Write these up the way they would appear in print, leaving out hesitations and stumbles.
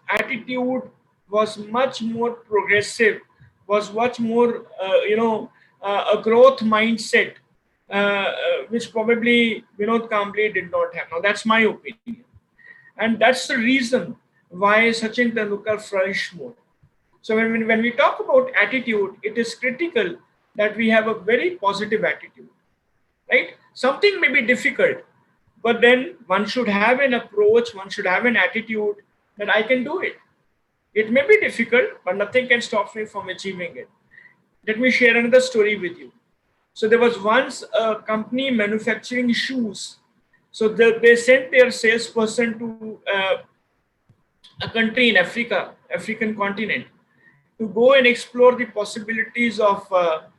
attitude was much more progressive, was much more, a growth mindset, which probably Vinod Kambli did not have. Now, that's my opinion. And that's the reason why Sachin Tendulkar flourished more. So when we talk about attitude, it is critical that we have a very positive attitude, right? Something may be difficult, but then one should have an approach, one should have an attitude that I can do it. It may be difficult, but nothing can stop me from achieving it. Let me share another story with you. So there was once a company manufacturing shoes. So they sent their salesperson to a country in Africa, African continent, to go and explore the possibilities of a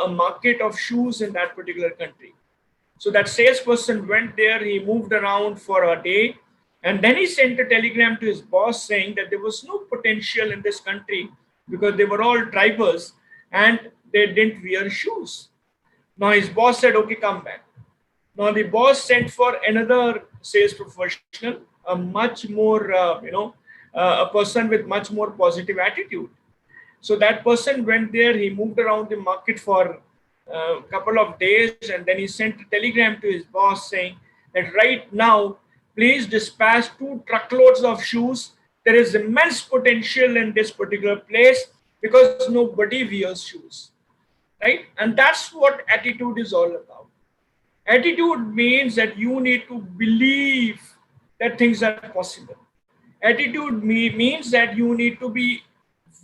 market of shoes in that particular country. So that salesperson went there, he moved around for a day, and then he sent a telegram to his boss saying that there was no potential in this country because they were all tribals and they didn't wear shoes. Now his boss said, okay, come back. Now the boss sent for another sales professional, a much more, a person with much more positive attitude. So that person went there, he moved around the market for a couple of days, and then he sent a telegram to his boss saying that right now, please dispatch 2 truckloads of shoes. There is immense potential in this particular place because nobody wears shoes, right? And that's what attitude is all about. Attitude means that you need to believe that things are possible. Attitude means that you need to be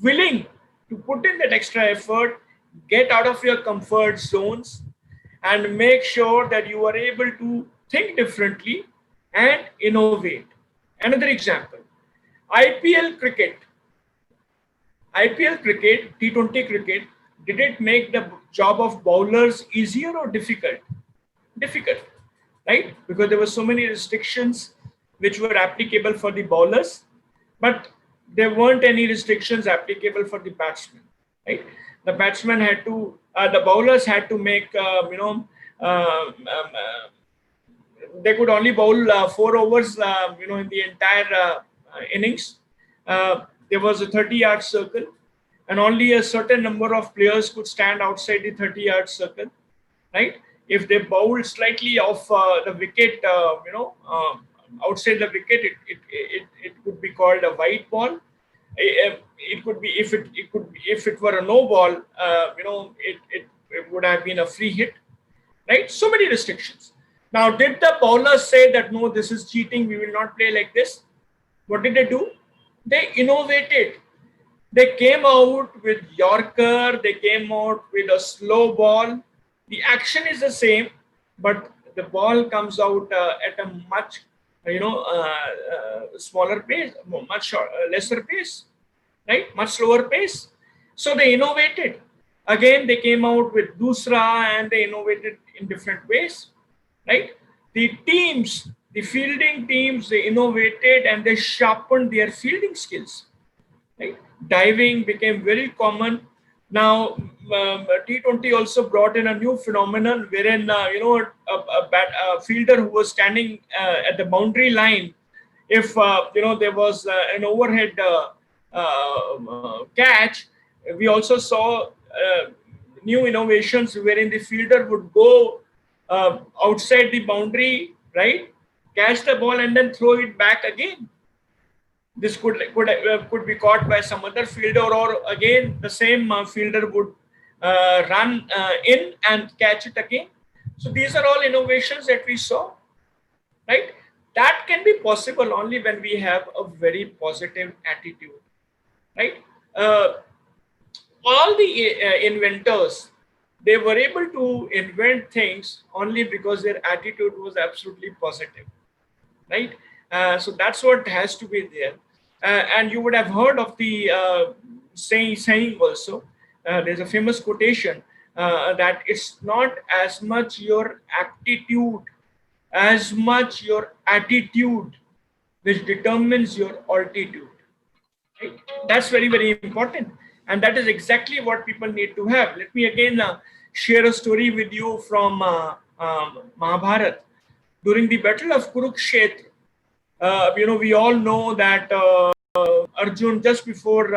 willing to put in that extra effort, get out of your comfort zones, and make sure that you are able to think differently and innovate. Another example, IPL cricket. IPL cricket, T20 cricket, did it make the job of bowlers easier or difficult? Difficult, right? Because there were so many restrictions which were applicable for the bowlers, but there weren't any restrictions applicable for the batsmen, right? The batsmen had to, the bowlers had to make, they could only bowl 4 overs, in the entire innings. There was a 30-yard circle, and only a certain number of players could stand outside the 30-yard circle, right? If they bowled slightly off the wicket, outside the wicket, it could be called a white ball. It could be, if it were a no ball, it would have been a free hit, right? So many restrictions. Now, did the bowlers say that no, this is cheating, we will not play like this? What did they do? They innovated. They came out with Yorker, they came out with a slow ball. The action is the same, but the ball comes out at a much, smaller pace, much lesser pace, right? Much slower pace. So they innovated. Again, they came out with Dusra and they innovated in different ways, right? The teams, the fielding teams, they innovated and they sharpened their fielding skills, right? Diving became very common. Now, T20 also brought in a new phenomenon wherein, a fielder who was standing at the boundary line, if, there was an overhead catch, we also saw new innovations wherein the fielder would go outside the boundary, right? Catch the ball and then throw it back again. This could be caught by some other fielder, or again the same fielder would run in and catch it again. So these are all innovations that we saw, right? That can be possible only when we have a very positive attitude, right? All the inventors, they were able to invent things only because their attitude was absolutely positive, right? So that's what has to be there. And you would have heard of the saying also. There's a famous quotation that it's not as much your aptitude as much your attitude which determines your altitude. Right? That's very, very important. And that is exactly what people need to have. Let me again share a story with you from Mahabharata. During the Battle of Kurukshetra, we all know that Arjun, just before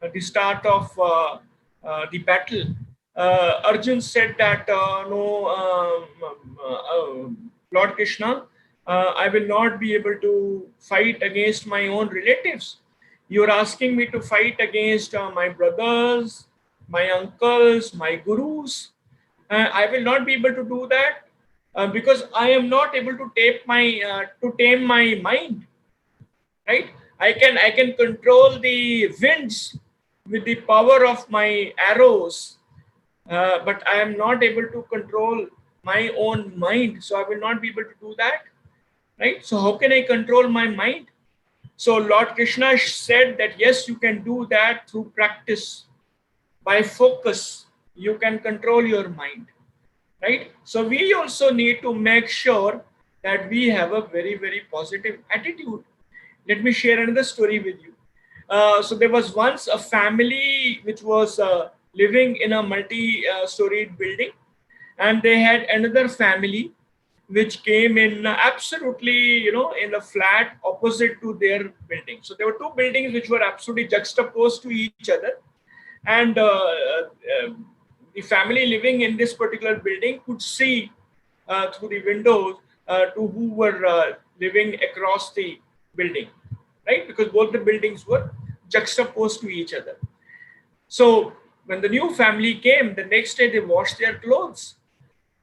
the start of the battle, Arjun said that, no, Lord Krishna, I will not be able to fight against my own relatives. You're asking me to fight against my brothers, my uncles, my gurus. I will not be able to do that because I am not able to tame my mind. Right? I can control the winds with the power of my arrows, but I am not able to control my own mind. So I will not be able to do that. Right? So how can I control my mind? So Lord Krishna said that yes, you can do that through practice. By focus, you can control your mind. Right? So we also need to make sure that we have a very, very positive attitude. Let me share another story with you. So there was once a family which was living in a multi-storied building, and they had another family which came in absolutely, in a flat opposite to their building. So there were two buildings which were absolutely juxtaposed to each other, and the family living in this particular building could see through the windows to who were living across the building, right? Because both the buildings were juxtaposed to each other. So when the new family came, the next day they washed their clothes.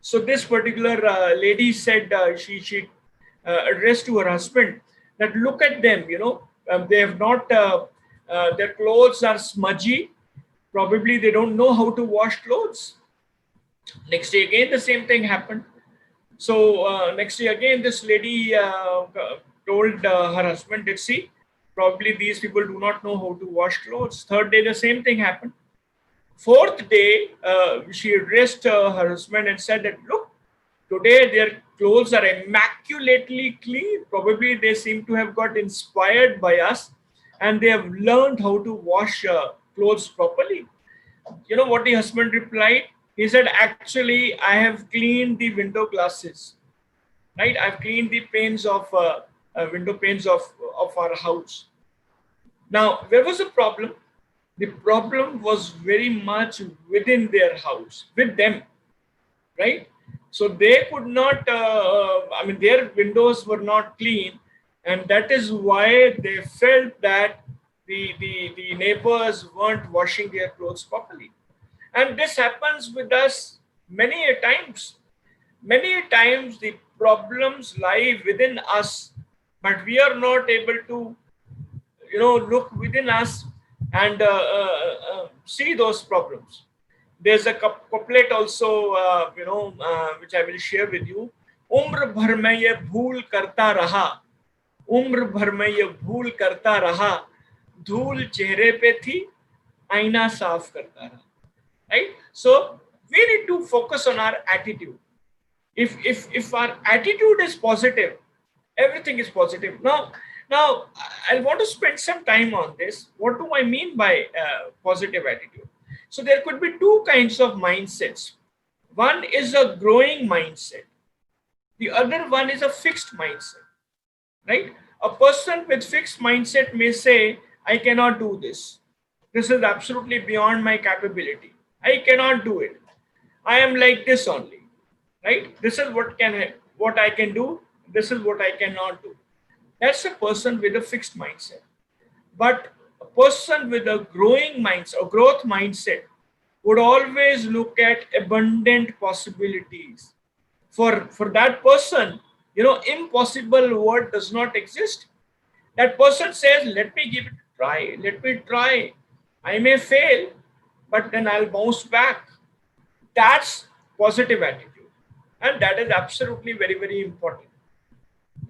So this particular lady said, she addressed to her husband that look at them, they have not, their clothes are smudgy. Probably they don't know how to wash clothes. Next day again, the same thing happened. So next day again, this lady told her husband that see, probably these people do not know how to wash clothes. Third day, the same thing happened. Fourth day, she addressed her husband and said that, look, today their clothes are immaculately clean. Probably they seem to have got inspired by us and they have learned how to wash clothes properly. You know what the husband replied? He said, actually, I have cleaned the window glasses. Right? I've cleaned the panes of window panes of our house. Now, where was the problem? The problem was very much within their house, with them, right? So they could not, their windows were not clean, and that is why they felt that the neighbors weren't washing their clothes properly. And this happens with us many a times. Many a times the problems lie within us, but we are not able to, look within us and see those problems. There's a couplet also, which I will share with you. उम्र भर में ये भूल करता रहा, उम्र भर में ये भूल करता रहा, धूल चेहरे पे थी, आईना साफ करता रहा. Right? So we need to focus on our attitude. If our attitude is positive, everything is positive. Now I want to spend some time on this. What do I mean by positive attitude? So there could be two kinds of mindsets. One is a growing mindset. The other one is a fixed mindset, right? A person with fixed mindset may say, I cannot do this. This is absolutely beyond my capability. I cannot do it. I am like this only, right? This is what I can do. This is what I cannot do. That's a person with a fixed mindset. But a person with a growing mindset or growth mindset would always look at abundant possibilities. For that person, impossible word does not exist. That person says, let me give it a try. Let me try. I may fail, but then I'll bounce back. That's positive attitude. And that is absolutely very, very important.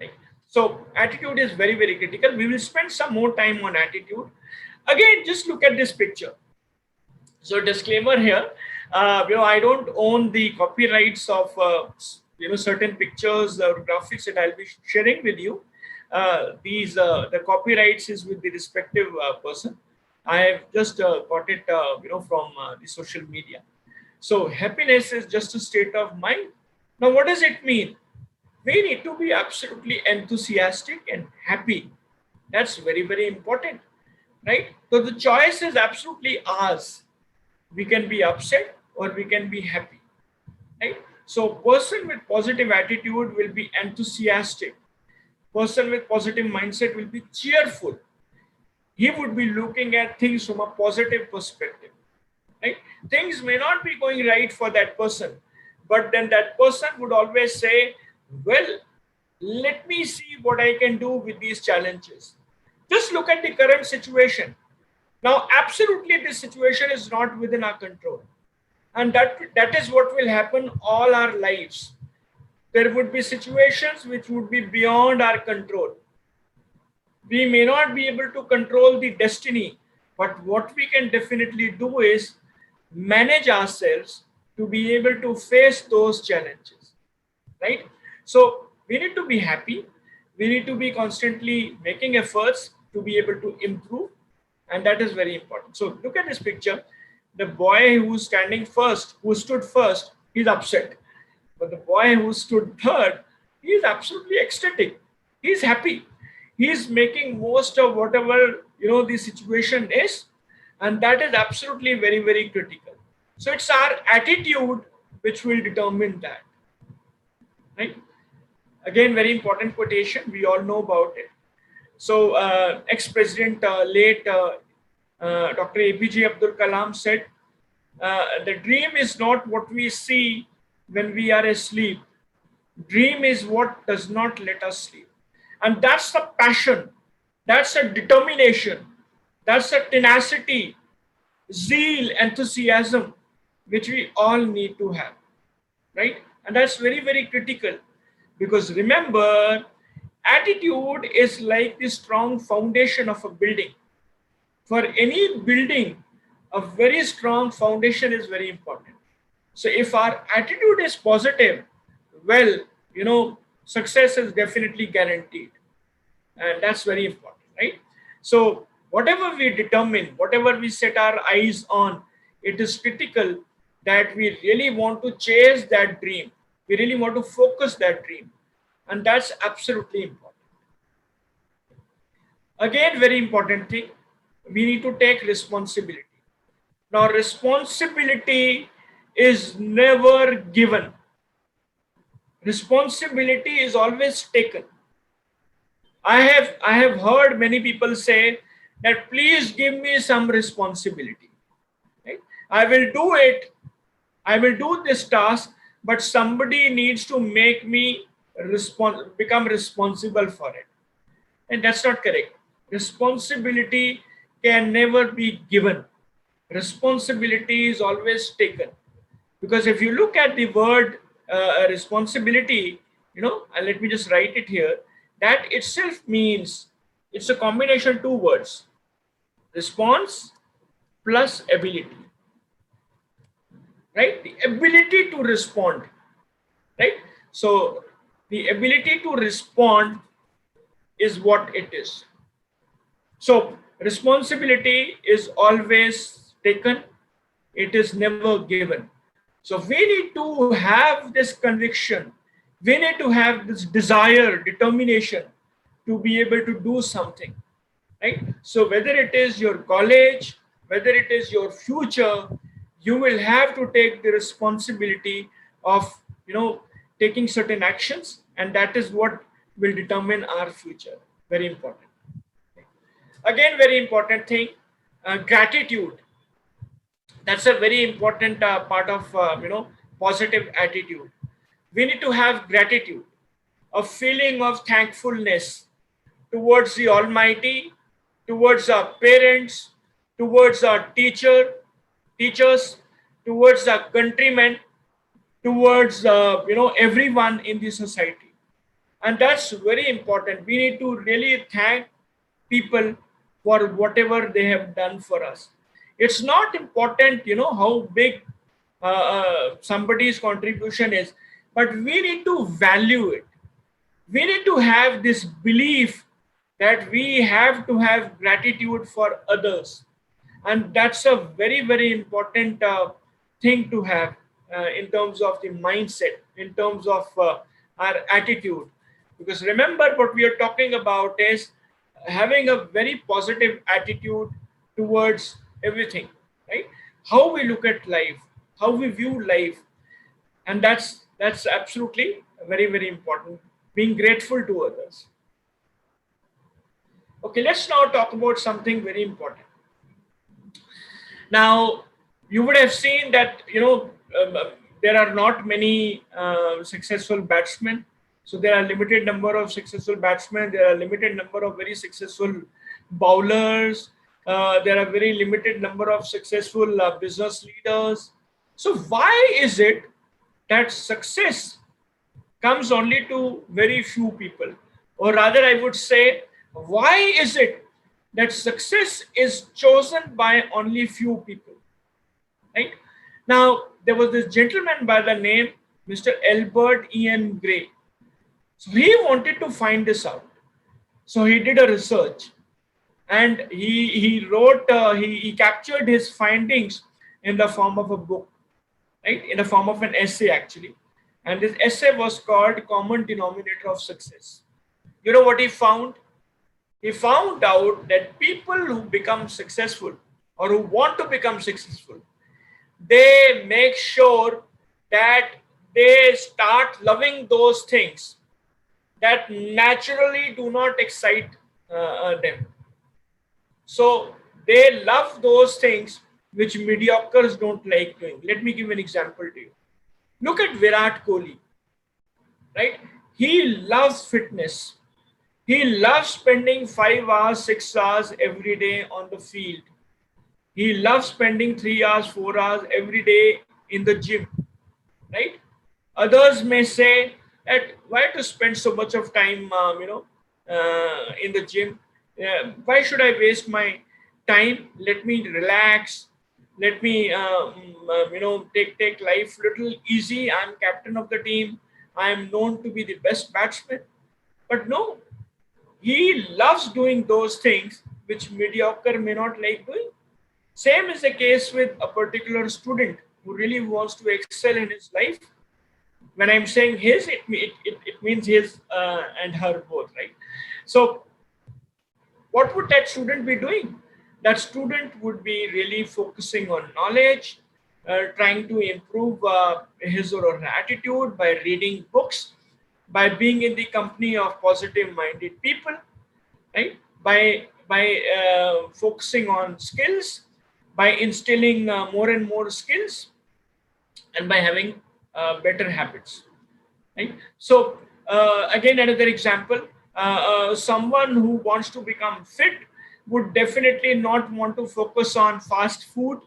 Right? So attitude is very, very critical. We will spend some more time on attitude. Again, just look at this picture. So disclaimer here, I don't own the copyrights of certain pictures or graphics that I'll be sharing with you. The copyrights is with the respective person. I have just got it from the social media. So happiness is just a state of mind. Now, what does it mean? We need to be absolutely enthusiastic and happy. That's very, very important. right? So the choice is absolutely ours. We can be upset or we can be happy, right? So person with positive attitude will be enthusiastic. Person with positive mindset will be cheerful. He would be looking at things from a positive perspective, right? Things may not be going right for that person, but then that person would always say, well, let me see what I can do with these challenges. Just look at the current situation. Now, absolutely, this situation is not within our control. And that is what will happen all our lives. There would be situations which would be beyond our control. We may not be able to control the destiny, but what we can definitely do is manage ourselves to be able to face those challenges, right? So we need to be happy. We need to be constantly making efforts to be able to improve, and that is very important. So look at this picture. The boy who's standing first, who stood first, he's upset. But the boy who stood third, he is absolutely ecstatic. He's happy. He's making most of whatever the situation is, and that is absolutely very, very critical. So it's our attitude which will determine that, right? Again, very important quotation. We all know about it. So ex-president, late Dr. APJ Abdul Kalam said, the dream is not what we see when we are asleep. Dream is what does not let us sleep. And that's the passion, that's a determination, that's a tenacity, zeal, enthusiasm, which we all need to have, right? And that's very, very critical, because remember, attitude is like the strong foundation of a building. For any building, a very strong foundation is very important. So if our attitude is positive, well, success is definitely guaranteed. And that's very important, right? So whatever we determine, whatever we set our eyes on, it is critical that we really want to chase that dream. We really want to focus that dream. And that's absolutely important. Again, very important thing, we need to take responsibility. Now, responsibility is never given. Responsibility is always taken. I have heard many people say that please give me some responsibility. Right? I will do it. I will do this task, but somebody needs to make me become responsible for it. And that's not correct. Responsibility can never be given. Responsibility is always taken. Because if you look at the word responsibility, and let me just write it here, that itself means, it's a combination, two words: response plus ability, right? The ability to respond, right? So the ability to respond is what it is. So responsibility is always taken, it is never given. So we need to have this conviction, we need to have this desire, determination to be able to do something, right? So whether it is your college, whether it is your future, you will have to take the responsibility of taking certain actions, and that is what will determine our future. Very important. Again, very important thing, gratitude. That's a very important part of positive attitude. We need to have gratitude, a feeling of thankfulness towards the Almighty, towards our parents, towards our teachers, towards our countrymen, towards everyone in the society. And that's very important. We need to really thank people for whatever they have done for us. It's not important how big somebody's contribution is, but we need to value it. We need to have this belief that we have to have gratitude for others, and that's a very, very important thing to have in terms of the mindset, in terms of our attitude. Because remember, what we are talking about is having a very positive attitude towards everything, right? How we look at life, how we view life, and that's absolutely very, very important. Being grateful to others. Okay, let's now talk about something very important. Now, you would have seen that there are not many successful batsmen. So there are limited number of successful batsmen. There are limited number of very successful bowlers. There are very limited number of successful business leaders. So why is it that success comes only to very few people? Or rather, I would say, why is it that success is chosen by only few people? Right? Now, there was this gentleman by the name Mr. Albert Ian Gray. So he wanted to find this out. So he did a research, and he wrote, he captured his findings in the form of a book, right? In the form of an essay, actually. And this essay was called Common Denominator of Success. You know what he found? He found out that people who become successful or who want to become successful, they make sure that they start loving those things that naturally do not excite them. So they love those things which mediocres don't like doing. Let me give an example to you. Look at Virat Kohli, right? He loves fitness. He loves spending 5 hours, 6 hours every day on the field. He loves spending 3 hours, 4 hours every day in the gym, right? Others may say that why to spend so much of time, in the gym? Why should I waste my time? Let me relax. Let me, take life little easy. I'm captain of the team. I am known to be the best batsman. But no, he loves doing those things which mediocre may not like doing. Same is the case with a particular student who really wants to excel in his life. When I'm saying his, it means his and her both, right? So what would that student be doing? That student would be really focusing on knowledge, trying to improve his or her attitude by reading books, by being in the company of positive minded people, right? By focusing on skills, by instilling more and more skills, and by having better habits, right? So again, another example, someone who wants to become fit would definitely not want to focus on fast food,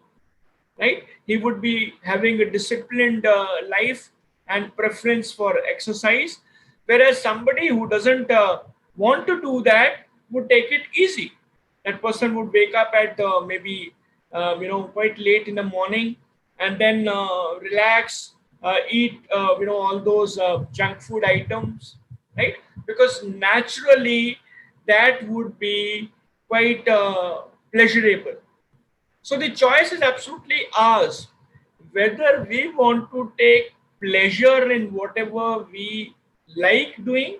right? He would be having a disciplined life and preference for exercise, whereas somebody who doesn't want to do that would take it easy. That person would wake up at maybe quite late in the morning, and then relax, eat all those junk food items, right? Because naturally that would be quite pleasurable. So the choice is absolutely ours, whether we want to take pleasure in whatever we like doing,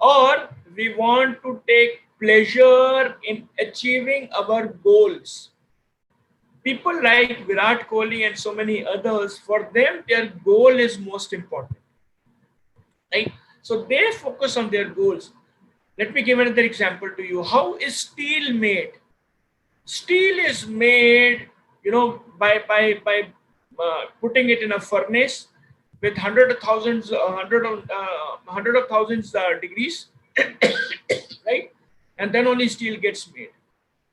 or we want to take pleasure in achieving our goals. People like Virat Kohli and so many others, for them, their goal is most important, right? So they focus on their goals. Let me give another example to you. How is steel made? Steel is made, by putting it in a furnace with hundred of thousands degrees, right? And then only steel gets made.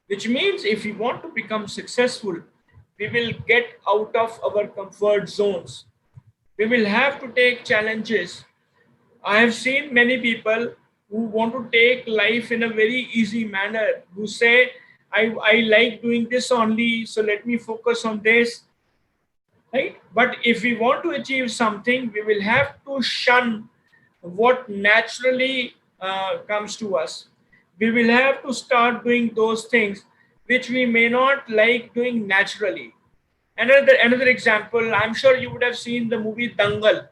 Which means if we want to become successful, we will get out of our comfort zones. We will have to take challenges. I have seen many people who want to take life in a very easy manner, who say, I like doing this only, so let me focus on this, right? But if we want to achieve something, we will have to shun what naturally comes to us. We will have to start doing those things which we may not like doing naturally. Another example, I'm sure you would have seen the movie Dangal.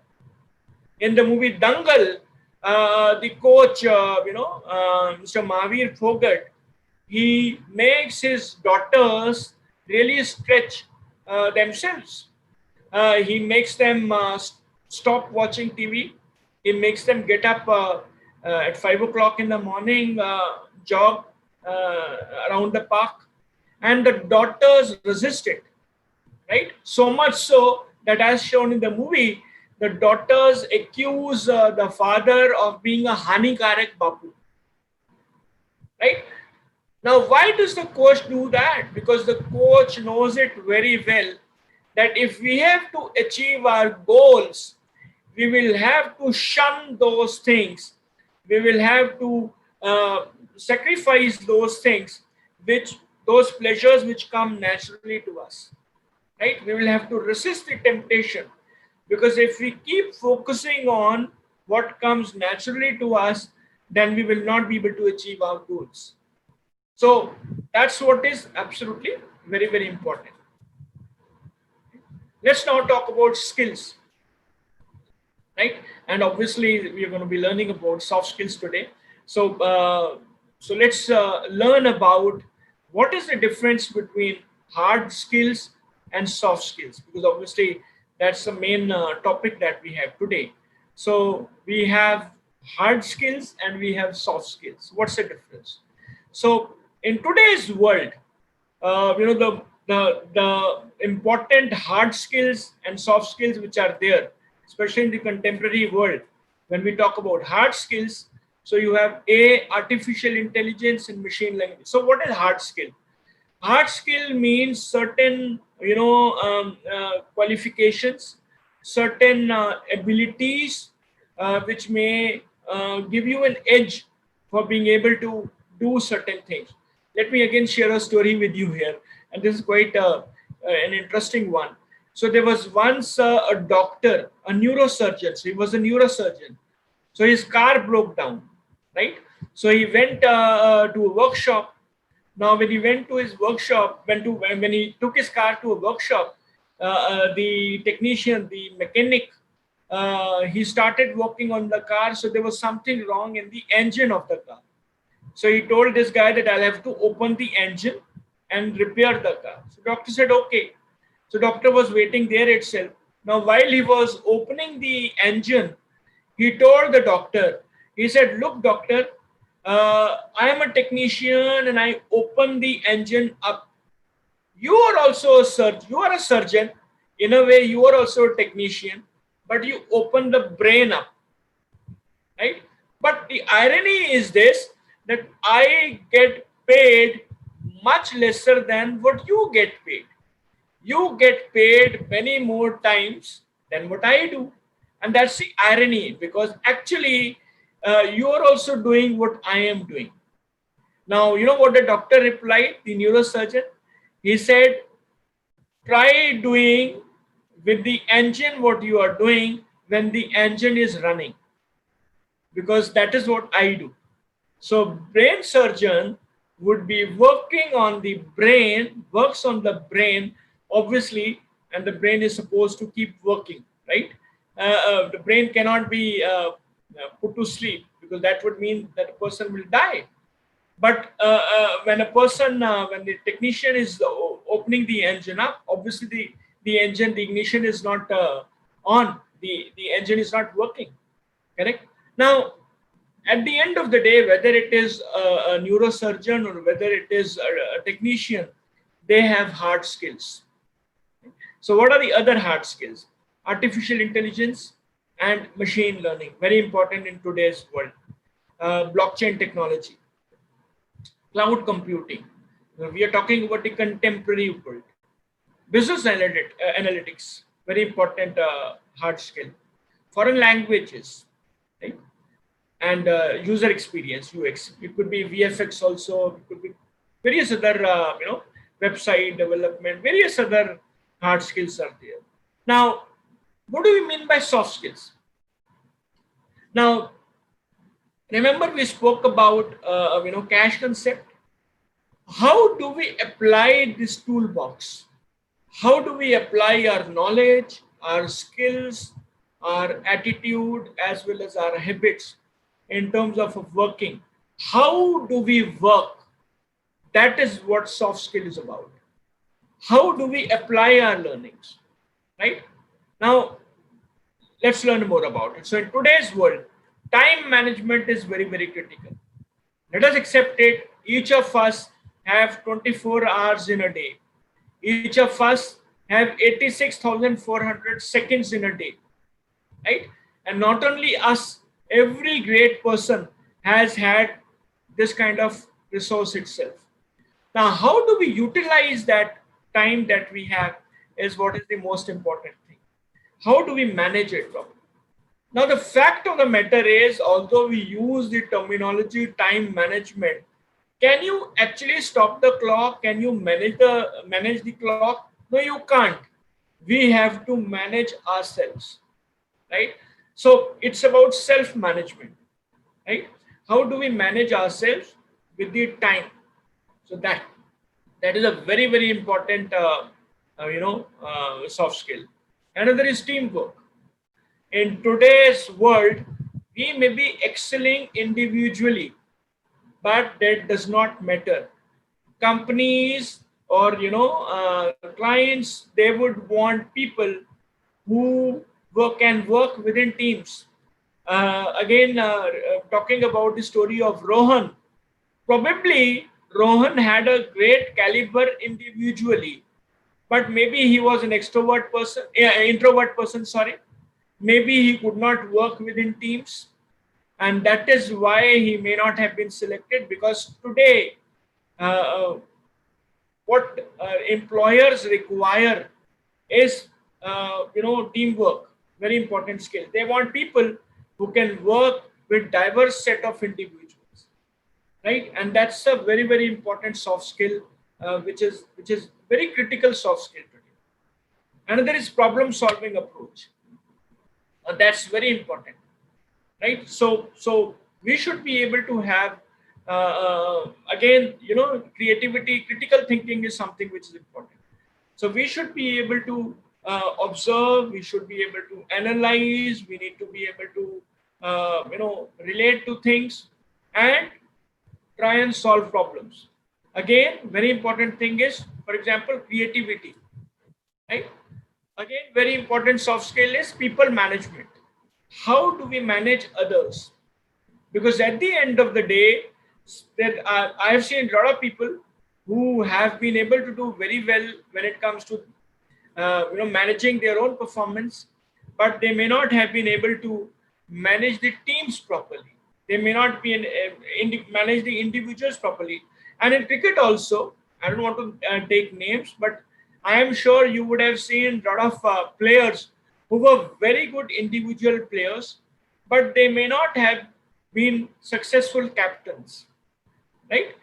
In the movie Dangal, The coach, Mr. Mahavir Fogart, he makes his daughters really stretch themselves. He makes them stop watching TV. He makes them get up at 5 o'clock in the morning, jog around the park, and the daughters resist it, right? So much so that, as shown in the movie, the daughters accuse the father of being a Hanikarak Bapu, right? Now, why does the coach do that? Because the coach knows it very well that if we have to achieve our goals, we will have to shun those things. We will have to sacrifice those things, which those pleasures which come naturally to us, right? We will have to resist the temptation, because if we keep focusing on what comes naturally to us, then we will not be able to achieve our goals. So that's what is absolutely very, very important. Let's now talk about skills, right? And obviously, we are going to be learning about soft skills today. So let's learn about what is the difference between hard skills and soft skills, because obviously that's the main topic that we have today. So we have hard skills and we have soft skills. What's the difference? So in today's world, the important hard skills and soft skills which are there, especially in the contemporary world. When we talk about hard skills, so you have artificial intelligence and machine learning. So what is hard skill? Hard skill means certain qualifications, certain abilities which may give you an edge for being able to do certain things. Let me again share a story with you here, and this is quite an interesting one. So there was once a doctor, a neurosurgeon. So he was a neurosurgeon. So his car broke down, right? So he went to a workshop. Now, when he went to his workshop, when he took his car to a workshop, the technician, the mechanic, he started working on the car. So there was something wrong in the engine of the car. So he told this guy that I'll have to open the engine and repair the car. So doctor said, okay. So doctor was waiting there itself. Now, while he was opening the engine, he told the doctor, he said, look, doctor, I am a technician and I open the engine up. You are also a surgeon. You are a surgeon. In a way, you are also a technician, but you open the brain up, right? But the irony is this, that I get paid much lesser than what you get paid. You get paid many more times than what I do. And that's the irony, because actually you are also doing what I am doing. Now, you know what the doctor replied, the neurosurgeon? He said, try doing with the engine what you are doing when the engine is running, because that is what I do. So brain surgeon would be working on the brain, works on the brain, obviously, and the brain is supposed to keep working, right? The brain cannot be put to sleep, because that would mean that a person will die. But when the technician is opening the engine up, obviously the engine, the ignition is not on, the engine is not working, correct? Now, at the end of the day, whether it is a neurosurgeon or whether it is a technician, they have hard skills. So what are the other hard skills? Artificial intelligence and machine learning, very important in today's world. Blockchain technology, cloud computing. We are talking about the contemporary world. Business analytics, very important hard skill. Foreign languages, right? And user experience, UX. It could be VFX also. It could be various other, website development. Various other hard skills are there. Now, what do we mean by soft skills? Now, remember we spoke about cash concept. How do we apply this toolbox? How do we apply our knowledge, our skills, our attitude, as well as our habits in terms of working. How do we work? That is what soft skill is about. How do we apply our learnings? Right? Now, let's learn more about it. So, in today's world, time management is very, very critical. Let us accept it. Each of us have 24 hours in a day. Each of us have 86,400 seconds in a day, right? And not only us, every great person has had this kind of resource itself. Now, how do we utilize that time that we have is what is the most important thing. How do we manage it properly? Now, the fact of the matter is, although we use the terminology time management, can you actually stop the clock? Can you manage the clock? No, you can't. We have to manage ourselves, right? So it's about self-management, right? How do we manage ourselves with the time? So that is a very, very important soft skill. Another is teamwork. In today's world, we may be excelling individually, but that does not matter. Companies or clients, they would want people who can work within teams. Again, talking about the story of Rohan, probably Rohan had a great caliber individually, but maybe he was an introvert person, sorry. Maybe he could not work within teams, and that is why he may not have been selected, because today what employers require is teamwork, very important skill. They want people who can work with diverse set of individuals, right? And that's a very, very important soft skill, which is very critical soft skill today. Another is problem solving approach. That's very important, right? So we should be able to have again, creativity, critical thinking is something which is important. So we should be able to observe, we should be able to analyze, we need to be able to relate to things and try and solve problems. Again, very important thing is, for example, creativity, right? Again, very important soft skill is people management. How do we manage others? Because at the end of the day, that I have seen a lot of people who have been able to do very well when it comes to managing their own performance, but they may not have been able to manage the teams properly. They may not be manage the individuals properly. And in cricket also, I don't want to take names, but I am sure you would have seen a lot of players who were very good individual players, but they may not have been successful captains, right?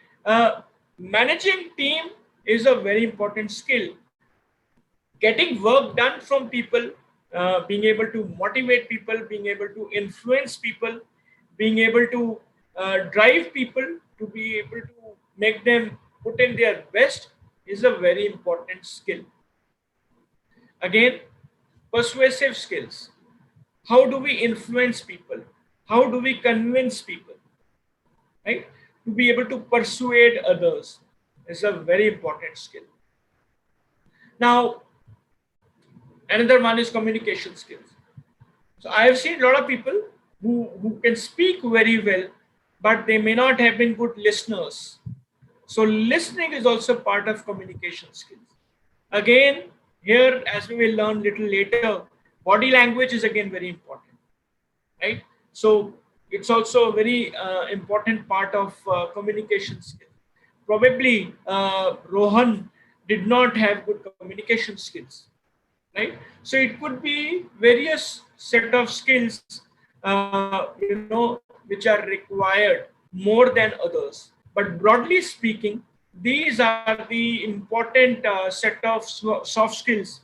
Managing team is a very important skill. Getting work done from people, being able to motivate people, being able to influence people, being able to drive people to be able to make them put in their best is a very important skill. Again, persuasive skills. How do we influence people? How do we convince people? Right? To be able to persuade others is a very important skill. Now, another one is communication skills. So I have seen a lot of people who can speak very well, but they may not have been good listeners. So listening is also part of communication skills. Again, here, as we will learn little later, body language is again very important, right? So it's also a very important part of communication skills. Probably Rohan did not have good communication skills, right? So it could be various set of skills, which are required more than others. But broadly speaking, these are the important set of soft skills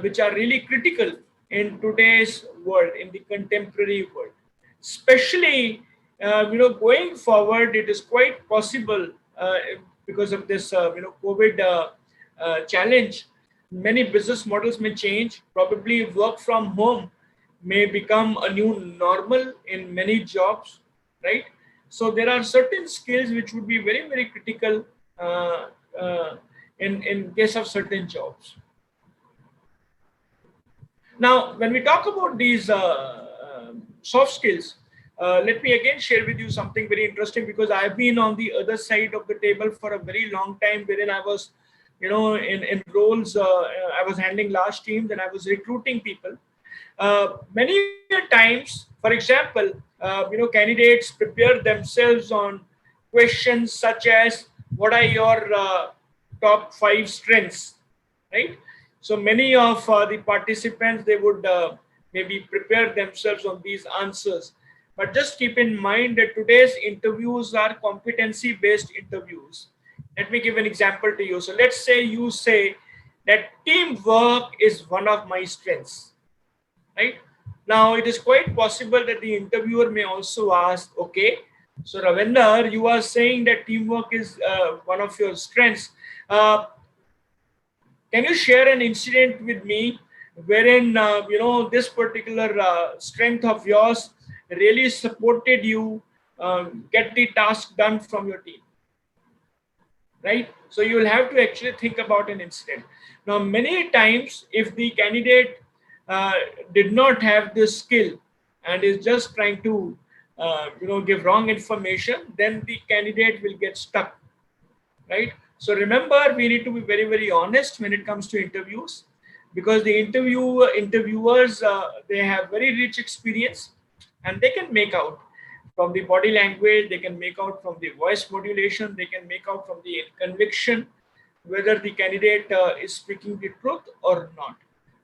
which are really critical in today's world, in the contemporary world. Especially, going forward, it is quite possible because of this, COVID challenge. Many business models may change. Probably work from home may become a new normal in many jobs. right? So there are certain skills which would be very, very critical uh, uh, in case of certain jobs. Now, when we talk about these soft skills, let me again share with you something very interesting, because I've been on the other side of the table for a very long time, wherein I was, in roles, I was handling large teams and I was recruiting people. Many times, for example, candidates prepare themselves on questions such as, what are your top five strengths, right? So many of the participants, they would maybe prepare themselves on these answers. But just keep in mind that today's interviews are competency based interviews. Let me give an example to you. So let's say you say that teamwork is one of my strengths, right? Now, it is quite possible that the interviewer may also ask, okay, so Ravinder, you are saying that teamwork is one of your strengths. Uh, can you share an incident with me wherein this particular strength of yours really supported you get the task done from your team, right? So you will have to actually think about an incident. Now, many times, if the candidate uh, did not have this skill and is just trying to give wrong information, then the candidate will get stuck, right? So remember, we need to be very, very honest when it comes to interviews, because the interviewers, they have very rich experience, and they can make out from the body language, they can make out from the voice modulation, they can make out from the conviction whether the candidate is speaking the truth or not,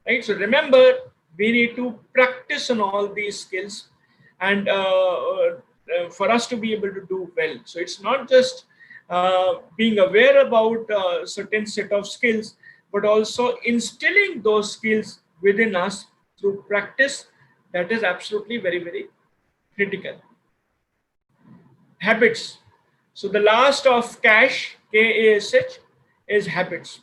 right? So remember, we need to practice on all these skills, and for us to be able to do well. So it's not just being aware about certain set of skills, but also instilling those skills within us through practice. That is absolutely very, very critical. Habits. So the last of cash, KASH, is habits,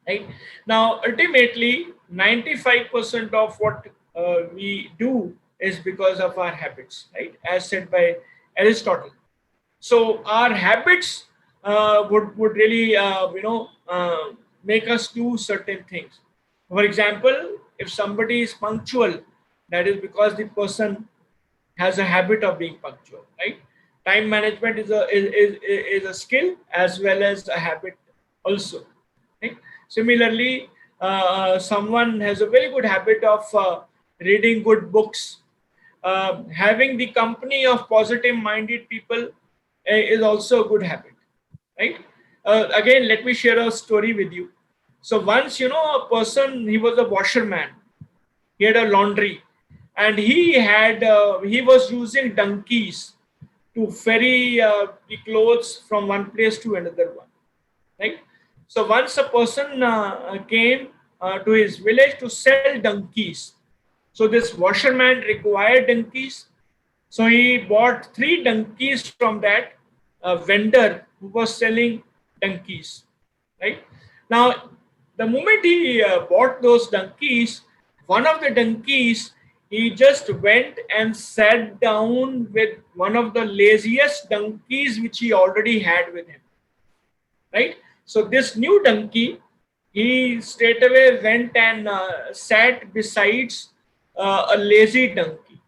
right? Now, ultimately, 95% of what we do is because of our habits, right? As said by Aristotle. So our habits would really make us do certain things. For example, if somebody is punctual, that is because the person has a habit of being punctual, right? Time management is a skill as well as a habit also, right? Similarly, someone has a very good habit of reading good books. Having the company of positive minded people is also a good habit, right? Again, let me share a story with you. So once, a person, he was a washerman, he had a laundry, and he was using donkeys to ferry the clothes from one place to another one, right? So once a person came to his village to sell donkeys. So this washerman required donkeys, so he bought three donkeys from that vendor who was selling donkeys, right? Now, the moment he bought those donkeys, one of the donkeys, he just went and sat down with one of the laziest donkeys which he already had with him, right? So this new donkey, he straight away went and sat besides a lazy donkey.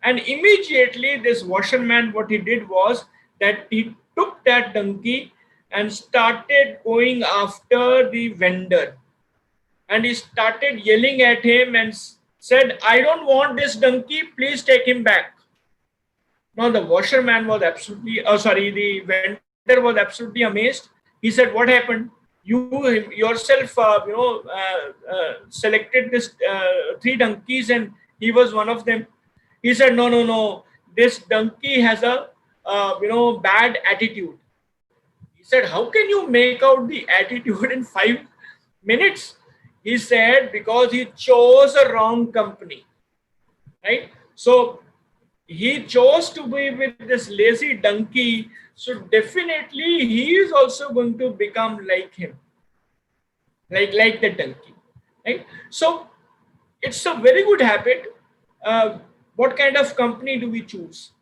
And immediately, this washerman, what he did was that he took that donkey and started going after the vendor. And he started yelling at him and said, I don't want this donkey, please take him back. Now, the washerman was absolutely, oh, sorry, the vendor was absolutely amazed. He said, what happened? You yourself, selected this three donkeys and he was one of them. He said, no, no, no. This donkey has a bad attitude. He said, how can you make out the attitude in 5 minutes? He said, because he chose a wrong company, right? So he chose to be with this lazy donkey. So definitely he is also going to become like him, like the donkey, right? So it's a very good habit. What kind of company do we choose?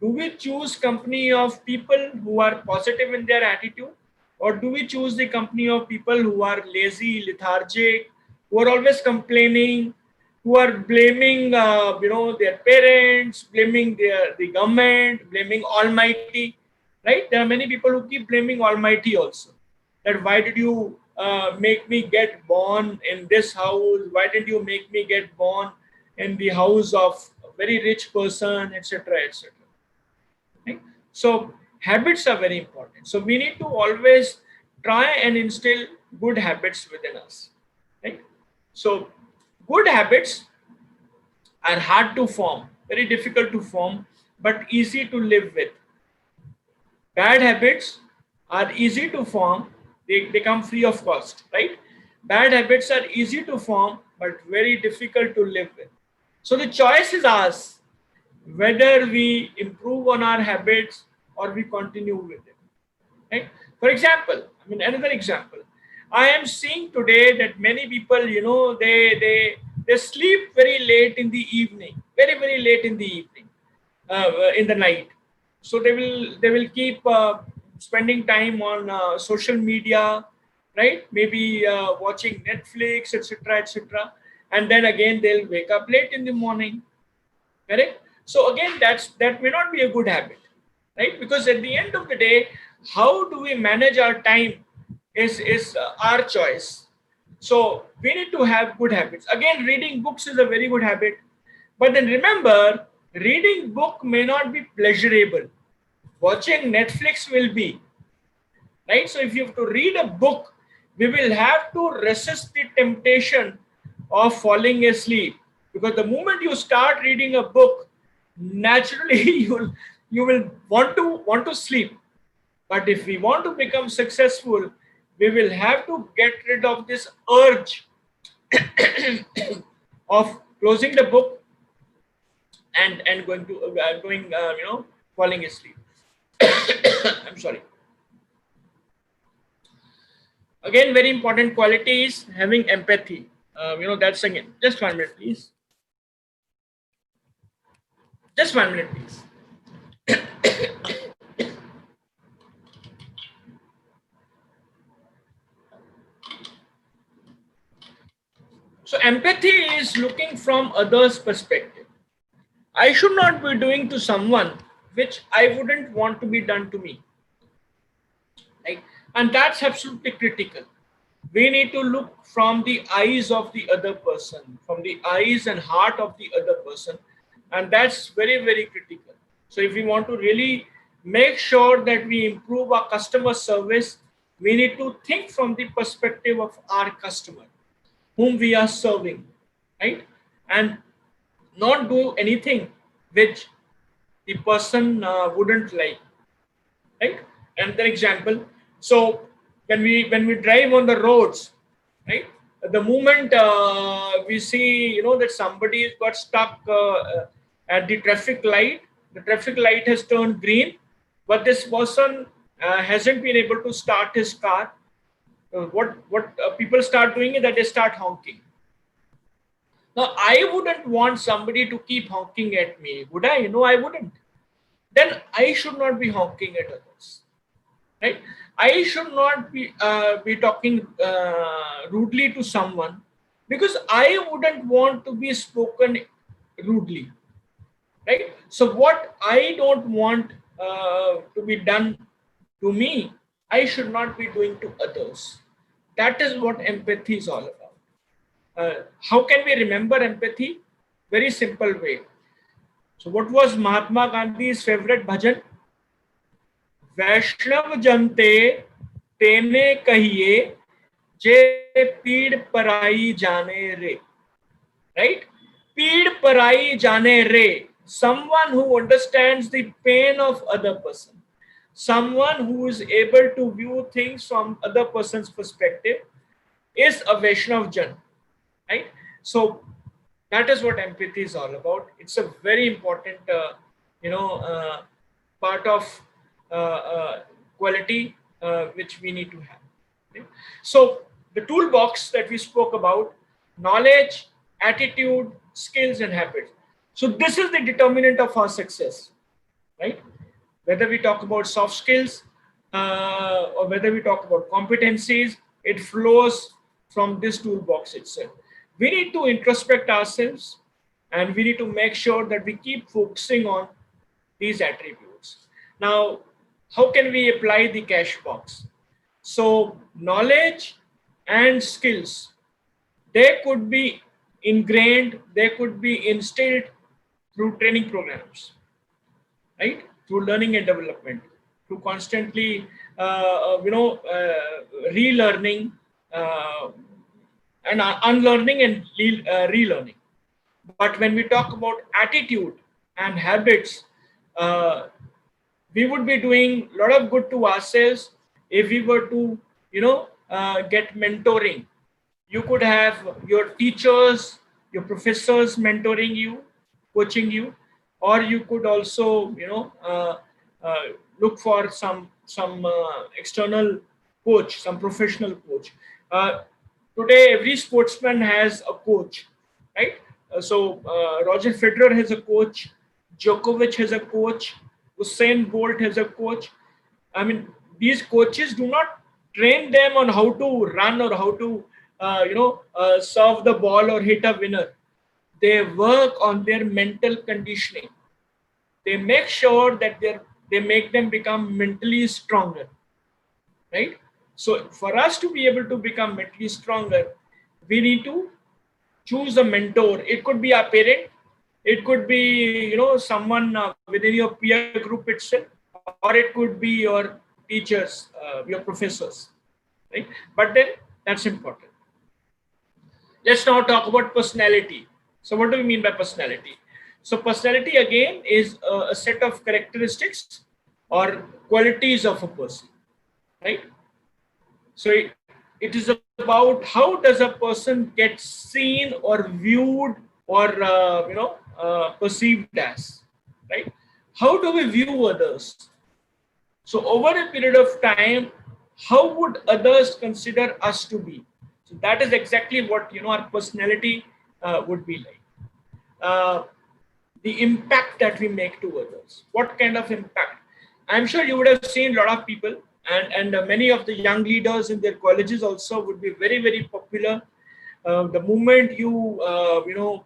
Do we choose company of people who are positive in their attitude, or do we choose the company of people who are lazy, lethargic, who are always complaining, who are blaming, their parents, blaming the government, blaming Almighty, right? There are many people who keep blaming Almighty also. That why did you make me get born in this house? Why did you make me get born in the house of a very rich person, etc., etc. Right? So habits are very important. So we need to always try and instill good habits within us. Right? So good habits are hard to form, very difficult to form, but easy to live with. Bad habits are easy to form, they come free of cost, right? Bad habits are easy to form, but very difficult to live with. So the choice is ours whether we improve on our habits or we continue with it. Right? For example, I mean another example. I am seeing today that many people, they sleep very late in the evening, very late in the night. So they will keep spending time on social media, right? Maybe watching Netflix, etc., etc. And then again they'll wake up late in the morning. Correct? So again, that may not be a good habit, right? Because at the end of the day, how do we manage our time is our choice. So we need to have good habits. Again, reading books is a very good habit, but then remember, reading book may not be pleasurable. Watching Netflix will be, right? So if you have to read a book, we will have to resist the temptation of falling asleep, because the moment you start reading a book, naturally you will want to sleep. But if we want to become successful, we will have to get rid of this urge of closing the book and going falling asleep. I'm sorry. Again, very important quality is having empathy. That's again. Just 1 minute, please. Just 1 minute, please. So empathy is looking from others' perspective. I should not be doing to someone which I wouldn't want to be done to me. Right? And that's absolutely critical. We need to look from the eyes of the other person, from the eyes and heart of the other person. And that's very critical. So if we want to really make sure that we improve our customer service, we need to think from the perspective of our customer, whom we are serving, right? And not do anything which the person wouldn't like, right? Another example. So when we drive on the roads, right? The moment we see, that somebody has got stuck at the traffic light has turned green, but this person hasn't been able to start his car. What people start doing is that they start honking. Now, I wouldn't want somebody to keep honking at me, would I? No, I wouldn't. Then I should not be honking at others, right? I should not be talking rudely to someone, because I wouldn't want to be spoken rudely, right? So what I don't want to be done to me, I should not be doing to others. That is what empathy is all about. How can we remember empathy? Very simple way. So what was Mahatma Gandhi's favorite bhajan? वैष्णव जनते तेने कहिए जे पीड़ पराई जाने रे. Right? Peed parai jane re. Someone who understands the pain of other person. Someone who is able to view things from other person's perspective is a Vaishnav Jan. Right? So that is what empathy is all about. It's a very important, part of quality which we need to have. Okay? So the toolbox that we spoke about: knowledge, attitude, skills, and habits. So this is the determinant of our success. right? Whether we talk about soft skills or whether we talk about competencies, it flows from this toolbox itself. We need to introspect ourselves, and we need to make sure that we keep focusing on these attributes. Now, how can we apply the cash box? So, knowledge and skills, they could be ingrained, they could be instilled through training programs, right? Through learning and development, through constantly, relearning uh, and unlearning and relearning. But when we talk about attitude and habits, uh, we would be doing a lot of good to ourselves if we were to, get mentoring. You could have your teachers, your professors mentoring you, coaching you, or you could also, uh, look for some external coach, some professional coach. Uh, Today, every sportsman has a coach, right? Roger Federer has a coach, Djokovic has a coach, Usain Bolt has a coach. I mean, these coaches do not train them on how to run or how to, serve the ball or hit a winner. They work on their mental conditioning. They make sure that they make them become mentally stronger, right? So for us to be able to become mentally stronger, we need to choose a mentor. It could be our parent, it could be, someone within your peer group itself, or it could be your teachers, your professors, right? But then that's important. Let's now talk about personality. So what do we mean by personality? So personality again is a set of characteristics or qualities of a person, right? So it is about how does a person get seen or viewed or perceived as, right? How do we view others? So over a period of time, how would others consider us to be? So that is exactly what our personality would be like. Uh, the impact that we make to others. What kind of impact? I'm sure you would have seen a lot of people, and many of the young leaders in their colleges also would be very very popular. The moment you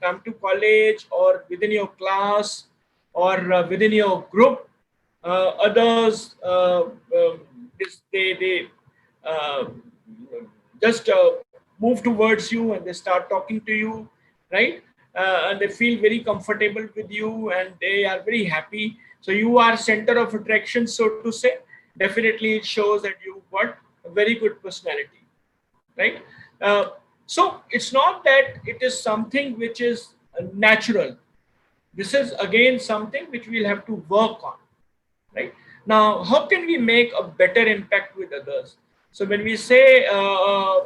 come to college or within your class or within your group, others they uh, just move towards you and they start talking to you, right? And they feel very comfortable with you and they are very happy. So you are center of attraction, so to say. Definitely it shows that you've got a very good personality, right? So it's not that it is something which is natural. This is again something which we'll have to work on, right? Now, how can we make a better impact with others? So when we say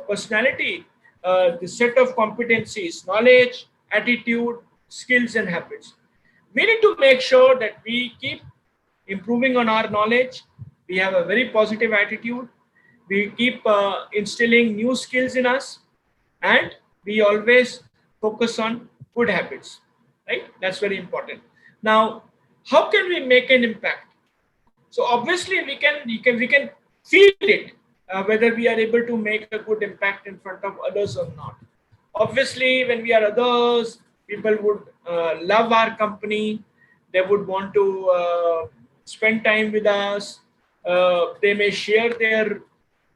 personality, the set of competencies, knowledge, attitude, skills, and habits, we need to make sure that we keep improving on our knowledge. We have a very positive attitude. We keep instilling new skills in us, and we always focus on good habits, right? That's very important. Now, how can we make an impact? So obviously we can feel it, whether we are able to make a good impact in front of others or not. Obviously, when we are others, people would love our company. They would want to spend time with us. They may share their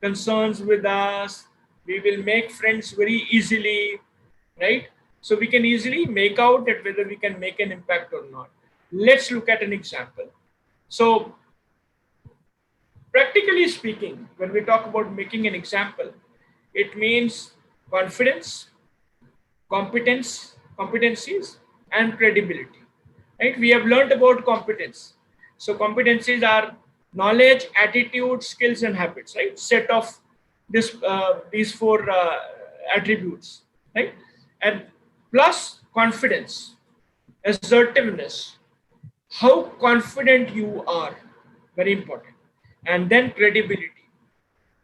concerns with us. We will make friends very easily, right? So we can easily make out that whether we can make an impact or not. Let's look at an example. So practically speaking, when we talk about making an example, it means confidence, competencies, and credibility. Right? We have learned about competence. So competencies are knowledge, attitude, skills, and habits. Right? Set of these four attributes. Right? And plus confidence, assertiveness, how confident you are, very important. And then credibility.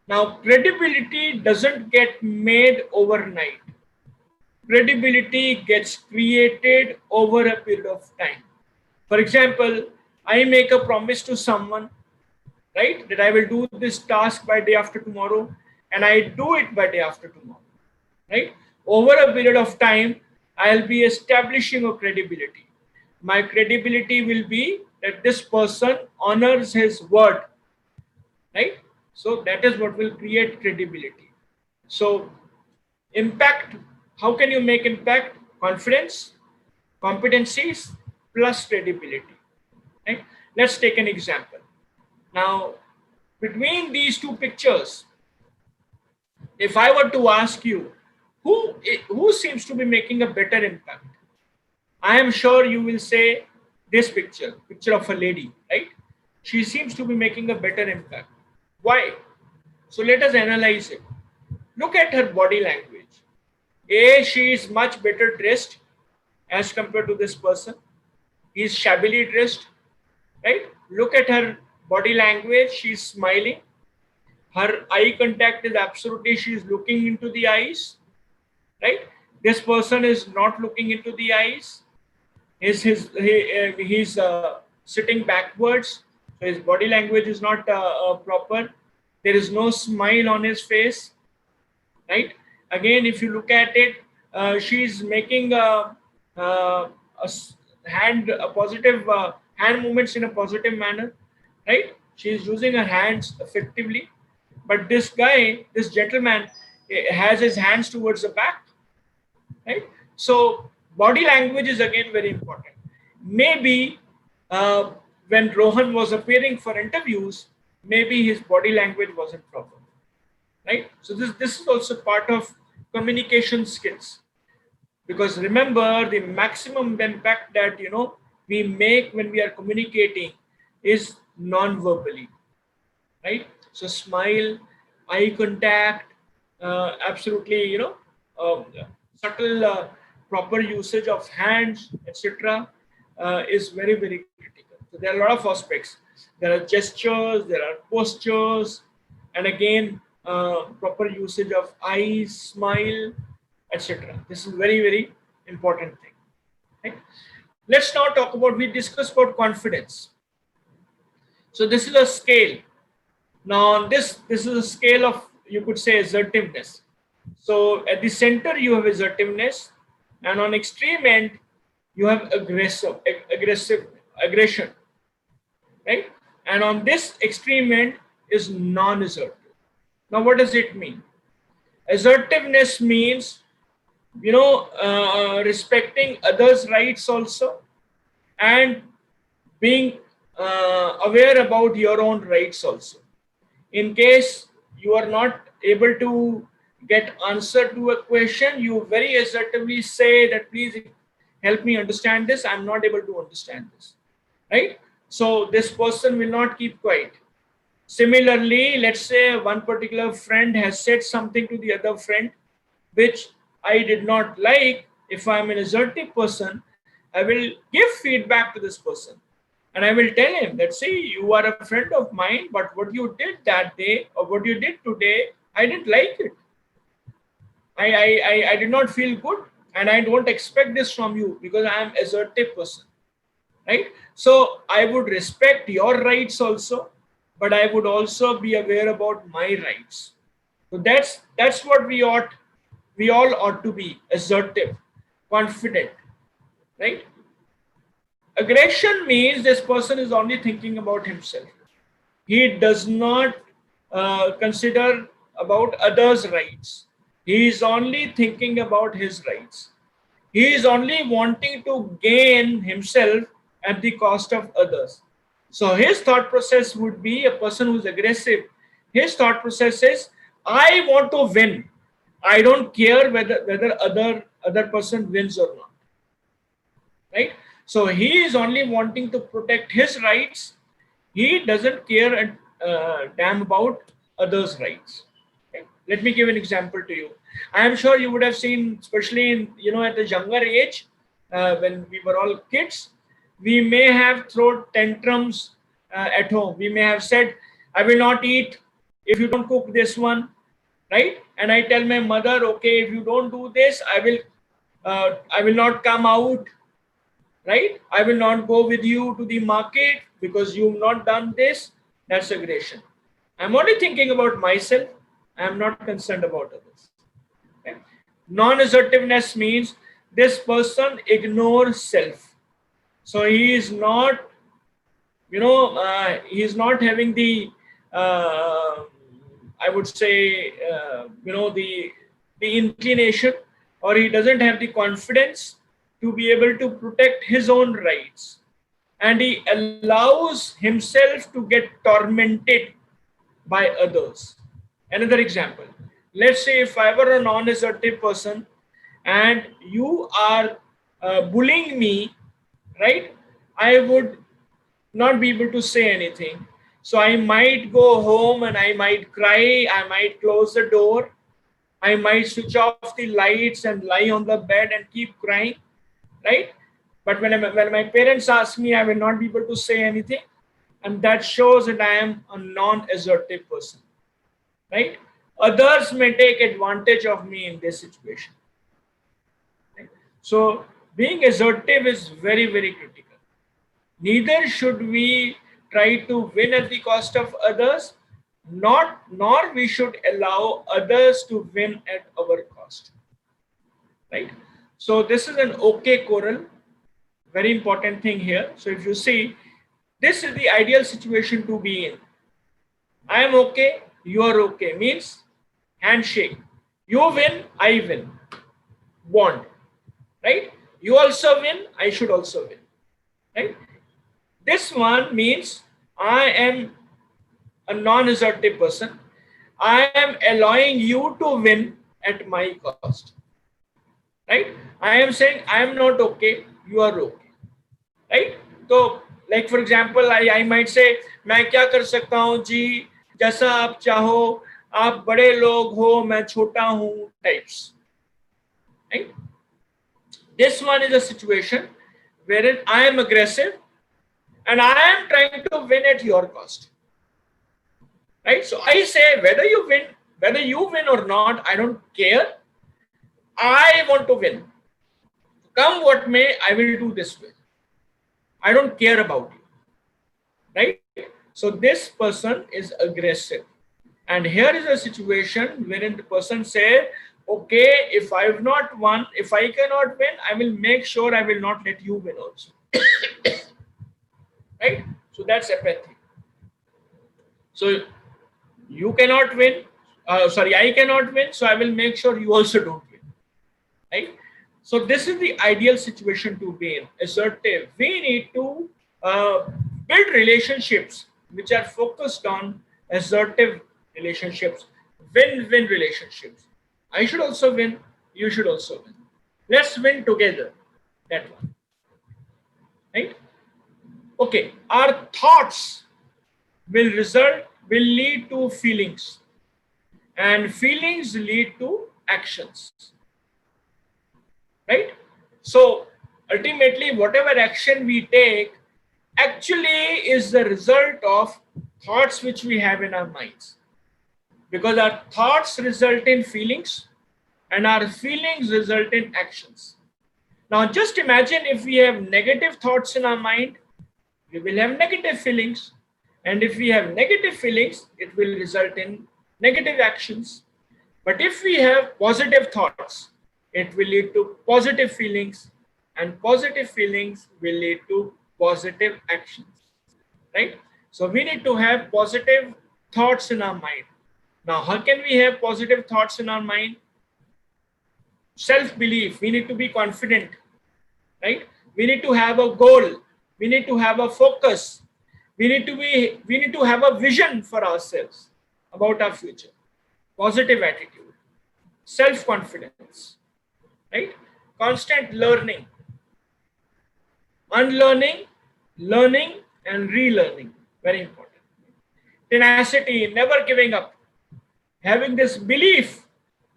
Now credibility doesn't get made overnight. Credibility gets created over a period of time. For example, I make a promise to someone, right, that I will do this task by day after tomorrow, and I do it by day after tomorrow, right? Over a period of time, I'll be establishing a credibility. My credibility will be that this person honors his word, right? So that is what will create credibility. So impact, how can you make impact? Confidence, competencies plus credibility, right? Let's take an example. Now, between these two pictures, if I were to ask you, who seems to be making a better impact, I am sure you will say this picture of a lady, right? She seems to be making a better impact. Why? So let us analyze it. Look at her body language. A, she is much better dressed as compared to this person. He is shabbily dressed, right? Look at her body language. She is smiling. Her eye contact is absolutely, she is looking into the eyes, right? This person is not looking into the eyes. He's sitting backwards, so his body language is not proper. There is no smile on his face, right? Again, if you look at it, she's making a positive hand movements in a positive manner, right? She's using her hands effectively, but this guy, this gentleman, has his hands towards the back, right? So body language is again very important. Maybe uh, when Rohan was appearing for interviews, maybe his body language wasn't proper, right? So this is also part of communication skills, because remember, the maximum impact that we make when we are communicating is non-verbally, right? So smile, eye contact, absolutely, um, subtle, proper usage of hands, etc., is very, very critical. So there are a lot of aspects. There are gestures, there are postures, and again, proper usage of eyes, smile, etc. This is very, very important thing. Right? Let's now talk about. We discussed about confidence. So this is a scale. Now this is a scale of, you could say, assertiveness. So at the center you have assertiveness, and on extreme end you have aggressive aggression, right? And on this extreme end is non-assertive. Now what does it mean? Assertiveness means respecting others' rights also, and being aware about your own rights also. In case you are not able to get answer to a question, you very assertively say that please help me understand this, I'm not able to understand this, right? So this person will not keep quiet. Similarly, let's say one particular friend has said something to the other friend which I did not like. If I'm an assertive person, I will give feedback to this person, and I will tell him that, see, you are a friend of mine, but what you did that day or what you did today, I didn't like it. I did not feel good, and I don't expect this from you because I am assertive person, right? So I would respect your rights also, but I would also be aware about my rights. So that's what we all ought to be: assertive, confident, right? Aggression means this person is only thinking about himself. He does not consider about others' rights. He is only thinking about his rights. He is only wanting to gain himself at the cost of others. So his thought process would be, a person who's aggressive, his thought process is, I want to win. I don't care whether other person wins or not, right? So he is only wanting to protect his rights. He doesn't care a damn about others' rights. Okay? Let me give an example to you. I am sure you would have seen, especially in at the younger age, when we were all kids, we may have thrown tantrums at home. We may have said, "I will not eat if you don't cook this one," right? And I tell my mother, "Okay, if you don't do this, I will not come out." right? I will not go with you to the market because you've not done this. That's aggression. I'm only thinking about myself. I'm not concerned about others. Okay? Non-assertiveness means this person ignores self. So he is not, he is not having the, I would say, the inclination, or he doesn't have the confidence to be able to protect his own rights, and he allows himself to get tormented by others. Another example, let's say if I were a non-assertive person and you are bullying me, right? I would not be able to say anything. So I might go home and I might cry, I might close the door, I might switch off the lights and lie on the bed and keep crying, right? But when my parents ask me, I will not be able to say anything. And that shows that I am a non-assertive person, right? Others may take advantage of me in this situation. Right? So being assertive is very, very critical. Neither should we try to win at the cost of others, nor we should allow others to win at our cost. Right? So this is an okay quarrel. Very important thing here. So if you see, this is the ideal situation to be in. I am okay, you are okay, means handshake. You win, I win. Bond. Right? You also win, I should also win. Right? This one means I am a non-assertive person. I am allowing you to win at my cost. Right? I am saying I am not okay, you are okay. Right? So, like for example, I might say, मैं क्या कर सकता हूँ जी, जैसा आप चाहो, आप बड़े लोग हो, मैं छोटा हूँ, types. Right? This one is a situation wherein I am aggressive and I am trying to win at your cost. Right? So I say whether you win or not, I don't care. I want to win. Come what may, I will do this way. I don't care about you. Right? So this person is aggressive. And here is a situation wherein the person say, okay, if I have not won, if I cannot win, I will make sure I will not let you win also. Right? So that's apathy. So you cannot win. I cannot win. So I will make sure you also don't win. Right? So this is the ideal situation to be in. Assertive. We need to build relationships which are focused on assertive relationships, win-win relationships. I should also win. You should also win. Let's win together. That one. Right? Okay. Our thoughts will lead to feelings, and feelings lead to actions. Right? So ultimately, whatever action we take actually is the result of thoughts which we have in our minds, because our thoughts result in feelings and our feelings result in actions. Now just imagine if we have negative thoughts in our mind, we will have negative feelings, and if we have negative feelings, it will result in negative actions. But if we have positive thoughts, it will lead to positive feelings, and positive feelings will lead to positive actions. Right? So we need to have positive thoughts in our mind. Now, how can we have positive thoughts in our mind? Self-belief. We need to be confident. Right? We need to have a goal. We need to have a focus. We need to have a vision for ourselves about our future. Positive attitude. Self-confidence. Right? Constant learning. Unlearning, learning, and relearning. Very important. Tenacity, never giving up. Having this belief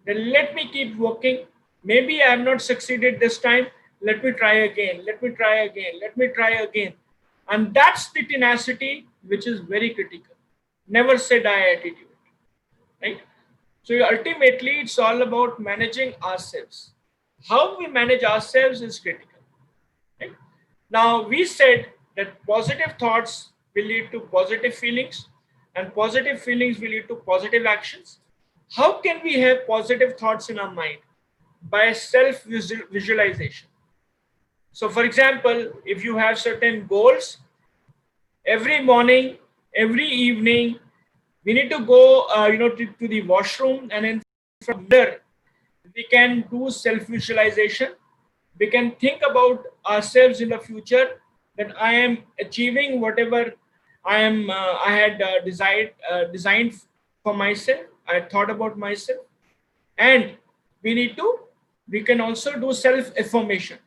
that let me keep working. Maybe I have not succeeded this time. Let me try again. Let me try again. Let me try again. And that's the tenacity which is very critical. Never say die attitude. Right? So ultimately, it's all about managing ourselves. How we manage ourselves is critical. Right? Now, we said that positive thoughts will lead to positive feelings, and positive feelings will lead to positive actions. How can we have positive thoughts in our mind? By self visualization. So, for example, if you have certain goals, every morning, every evening, we need to go, to the washroom, and in from there, we can do self visualization. We can think about ourselves in the future, that I am achieving whatever I had designed for myself. I thought about myself, and we need to. We can also do self affirmation.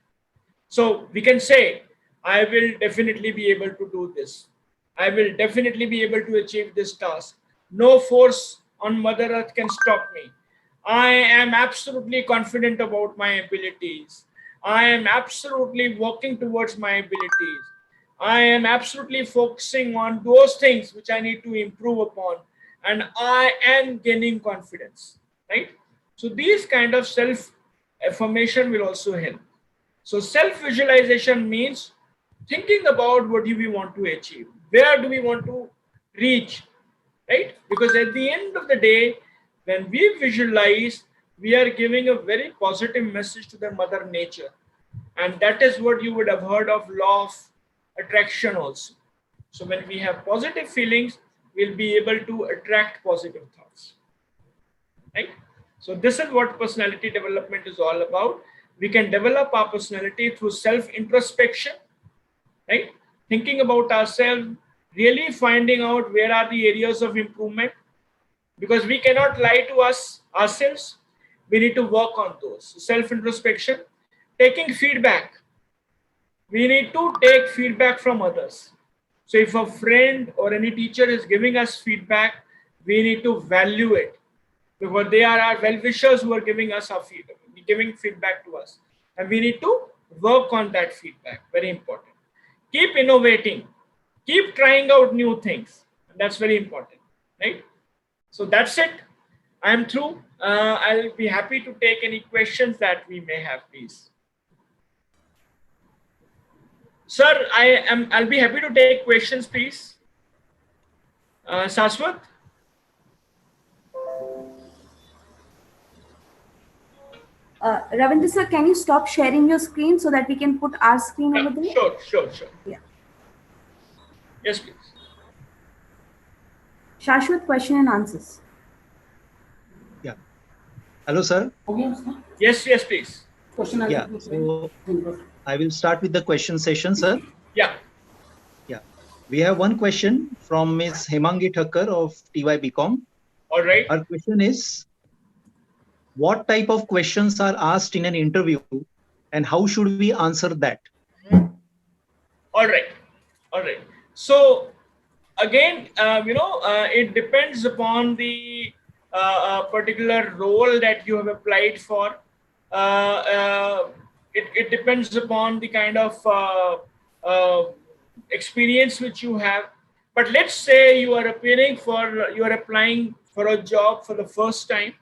So we can say, I will definitely be able to do this. I will definitely be able to achieve this task. No force on Mother Earth can stop me. I am absolutely confident about my abilities. I am absolutely working towards my abilities. I am absolutely focusing on those things which I need to improve upon. And I am gaining confidence. Right? So these kind of self affirmation will also help. So self-visualization means thinking about what do we want to achieve, where do we want to reach, right? Because at the end of the day, when we visualize, we are giving a very positive message to the mother nature. And that is what you would have heard of law of attraction also. So when we have positive feelings, we'll be able to attract positive thoughts, right? So this is what personality development is all about. We can develop our personality through self introspection, right? Thinking about ourselves, really finding out where are the areas of improvement, because we cannot lie to ourselves. We need to work on those. Self introspection, taking feedback. We need to take feedback from others. So if a friend or any teacher is giving us feedback, we need to value it, because they are our well-wishers who are giving us our feedback, giving feedback to us, and we need to work on that feedback. Very important. Keep innovating, keep trying out new things. That's very important, right? So that's it. I'm through. I'll be happy to take any questions that we may have, please. Sir, I'll be happy to take questions, please. Saswat? Ravindra sir, can you stop sharing your screen so that we can put our screen over there? Sure. Yeah. Yes, please. Shashwat, question and answers. Yeah. Hello, sir. Yes, please. Yeah. So I will start with the question session, sir. Yeah. Yeah. We have one question from Ms. Hemangi Thakkar of TY BCom. All right. Our question is, what type of questions are asked in an interview and how should we answer that? All right. So again, it depends upon the particular role that you have applied for. It depends upon the kind of experience which you have. But let's say you are applying for a job for the first time.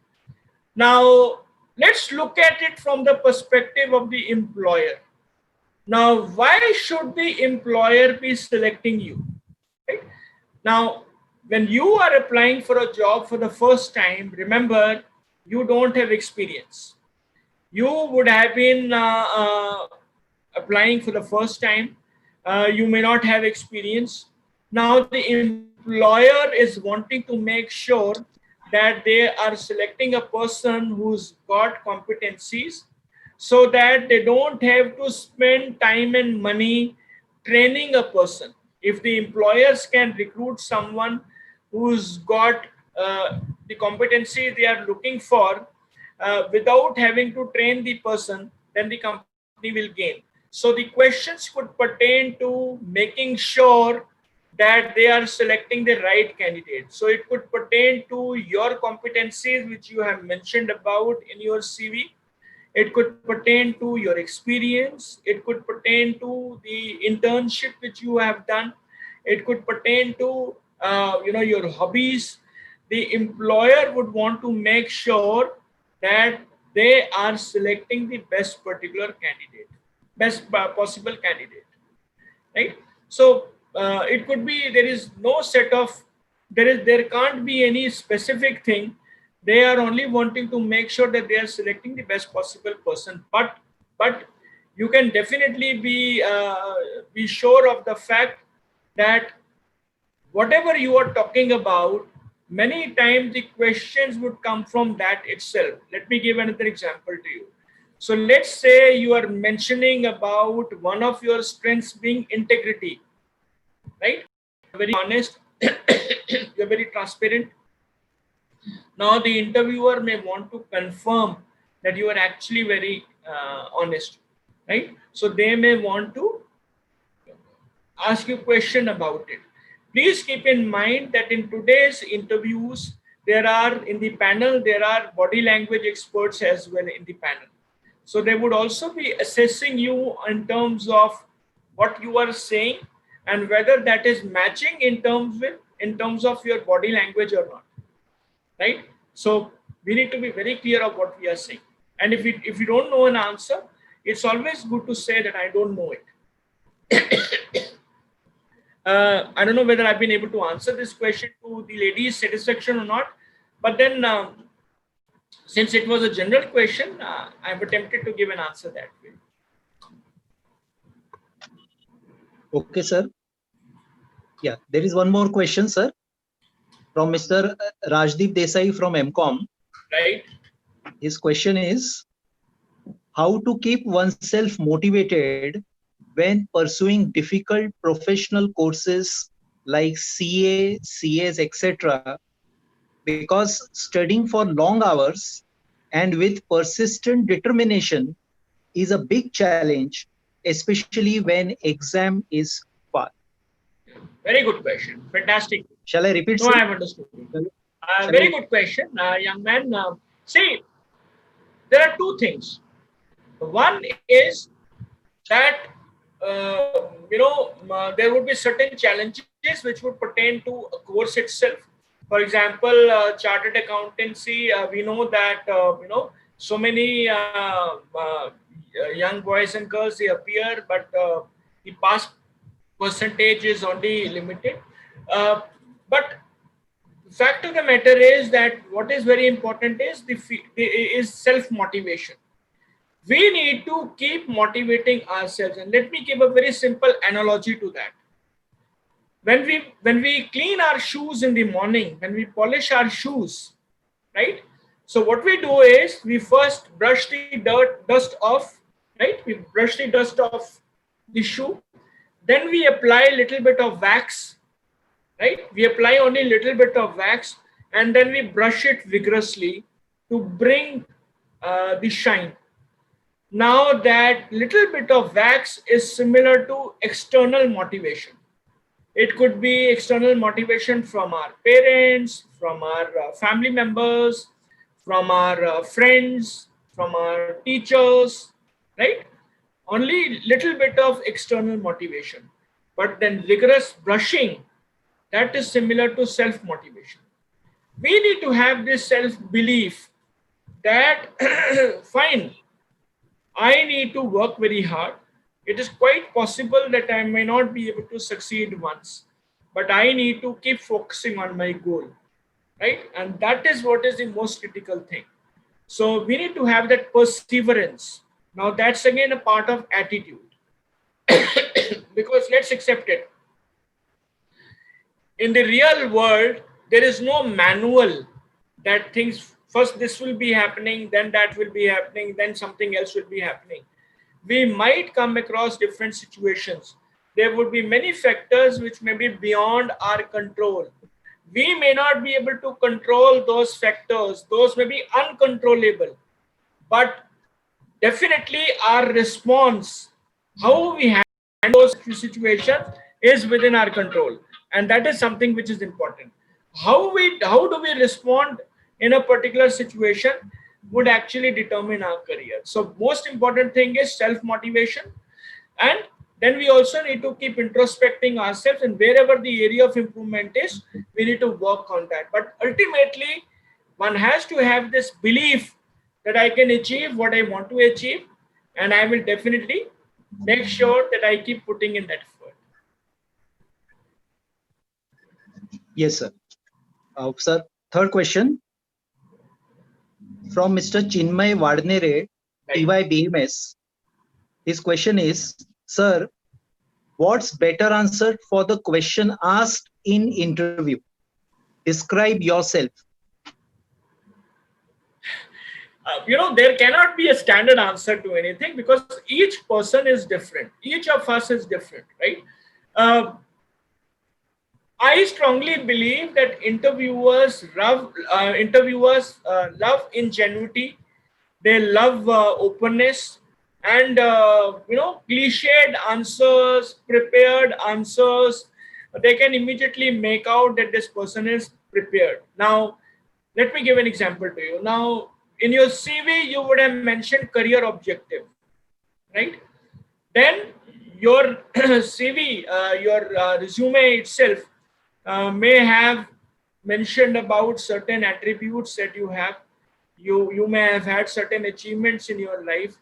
Now, let's look at it from the perspective of the employer. Now, why should the employer be selecting you? Right? Now, when you are applying for a job for the first time, remember, you don't have experience. You would have been applying for the first time. You may not have experience. Now, the employer is wanting to make sure that they are selecting a person who's got competencies, so that they don't have to spend time and money training a person. If the employers can recruit someone who's got the competency they are looking for without having to train the person, then the company will gain. So the questions could pertain to making sure that they are selecting the right candidate. So it could pertain to your competencies which you have mentioned about in your CV. It could pertain to your experience. It could pertain to the internship which you have done. It could pertain to your hobbies. The employer would want to make sure that they are selecting the best particular candidate, best possible candidate. right? So it could be there is no set of there can't be any specific thing. They are only wanting to make sure that they are selecting the best possible person. But you can definitely be sure of the fact that whatever you are talking about, many times the questions would come from that itself. Let me give another example to you. So let's say you are mentioning about one of your strengths being integrity, right? Very honest, you're very transparent. Now the interviewer may want to confirm that you are actually very honest, right? So they may want to ask you question about it. Please keep in mind that in today's interviews, in the panel, there are body language experts as well in the panel. So they would also be assessing you in terms of what you are saying and whether that is matching in terms of your body language or not, right? So we need to be very clear of what we are saying. And if you don't know an answer, it's always good to say that I don't know it. I don't know whether I've been able to answer this question to the lady's satisfaction or not, but then since it was a general question, I've attempted to give an answer that way. Okay, sir. Yeah, there is one more question, sir, from Mr. Rajdeep Desai from MCOM. Right. His question is, how to keep oneself motivated when pursuing difficult professional courses like CA, CS, etc. Because studying for long hours and with persistent determination is a big challenge, especially when exam is far. Very good question. Fantastic. Shall I repeat? No, Sir? I have understood. Very good question, young man. See, there are two things. One is that there would be certain challenges which would pertain to a course itself. For example, chartered accountancy. We know that so many young boys and girls, they appear, but the pass percentage is only limited. But the fact of the matter is that what is very important is self-motivation. We need to keep motivating ourselves, and let me give a very simple analogy to that. When we clean our shoes in the morning, when we polish our shoes, right? So what we do is we first brush the dust off, right? We brush the dust off the shoe. Then we apply a little bit of wax, right? We apply only a little bit of wax, and then we brush it vigorously to bring the shine. Now that little bit of wax is similar to external motivation. It could be external motivation from our parents, from our family members, from our friends, from our teachers, right? Only little bit of external motivation. But then vigorous brushing, that is similar to self-motivation. We need to have this self-belief that fine, I need to work very hard. It is quite possible that I may not be able to succeed once, but I need to keep focusing on my goal, right? And that is what is the most critical thing. So we need to have that perseverance. Now that's again a part of attitude. Because let's accept it. In the real world, there is no manual that things first this will be happening, then that will be happening, then something else will be happening. We might come across different situations. There would be many factors which may be beyond our control. We may not be able to control those factors. Those may be uncontrollable. But definitely our response, how we handle those situations is within our control. And that is something which is important. How do we respond in a particular situation would actually determine our career. So most important thing is self-motivation. And then we also need to keep introspecting ourselves, and wherever the area of improvement is, we need to work on that. But ultimately, one has to have this belief that I can achieve what I want to achieve, and I will definitely make sure that I keep putting in that effort. Yes, sir. Sir, third question from Mr. Chinmay Vadnere, Right. TYBMS. His question is, sir, what's better answer for the question asked in interview? Describe yourself. There cannot be a standard answer to anything because each person is different. Each of us is different, right? I strongly believe that interviewers love ingenuity. They love openness, and cliched answers, prepared answers. They can immediately make out that this person is prepared. Now, let me give an example to you. Now, in your CV, you would have mentioned career objective, right? Then your CV, your resume itself may have mentioned about certain attributes that you have. You may have had certain achievements in your life.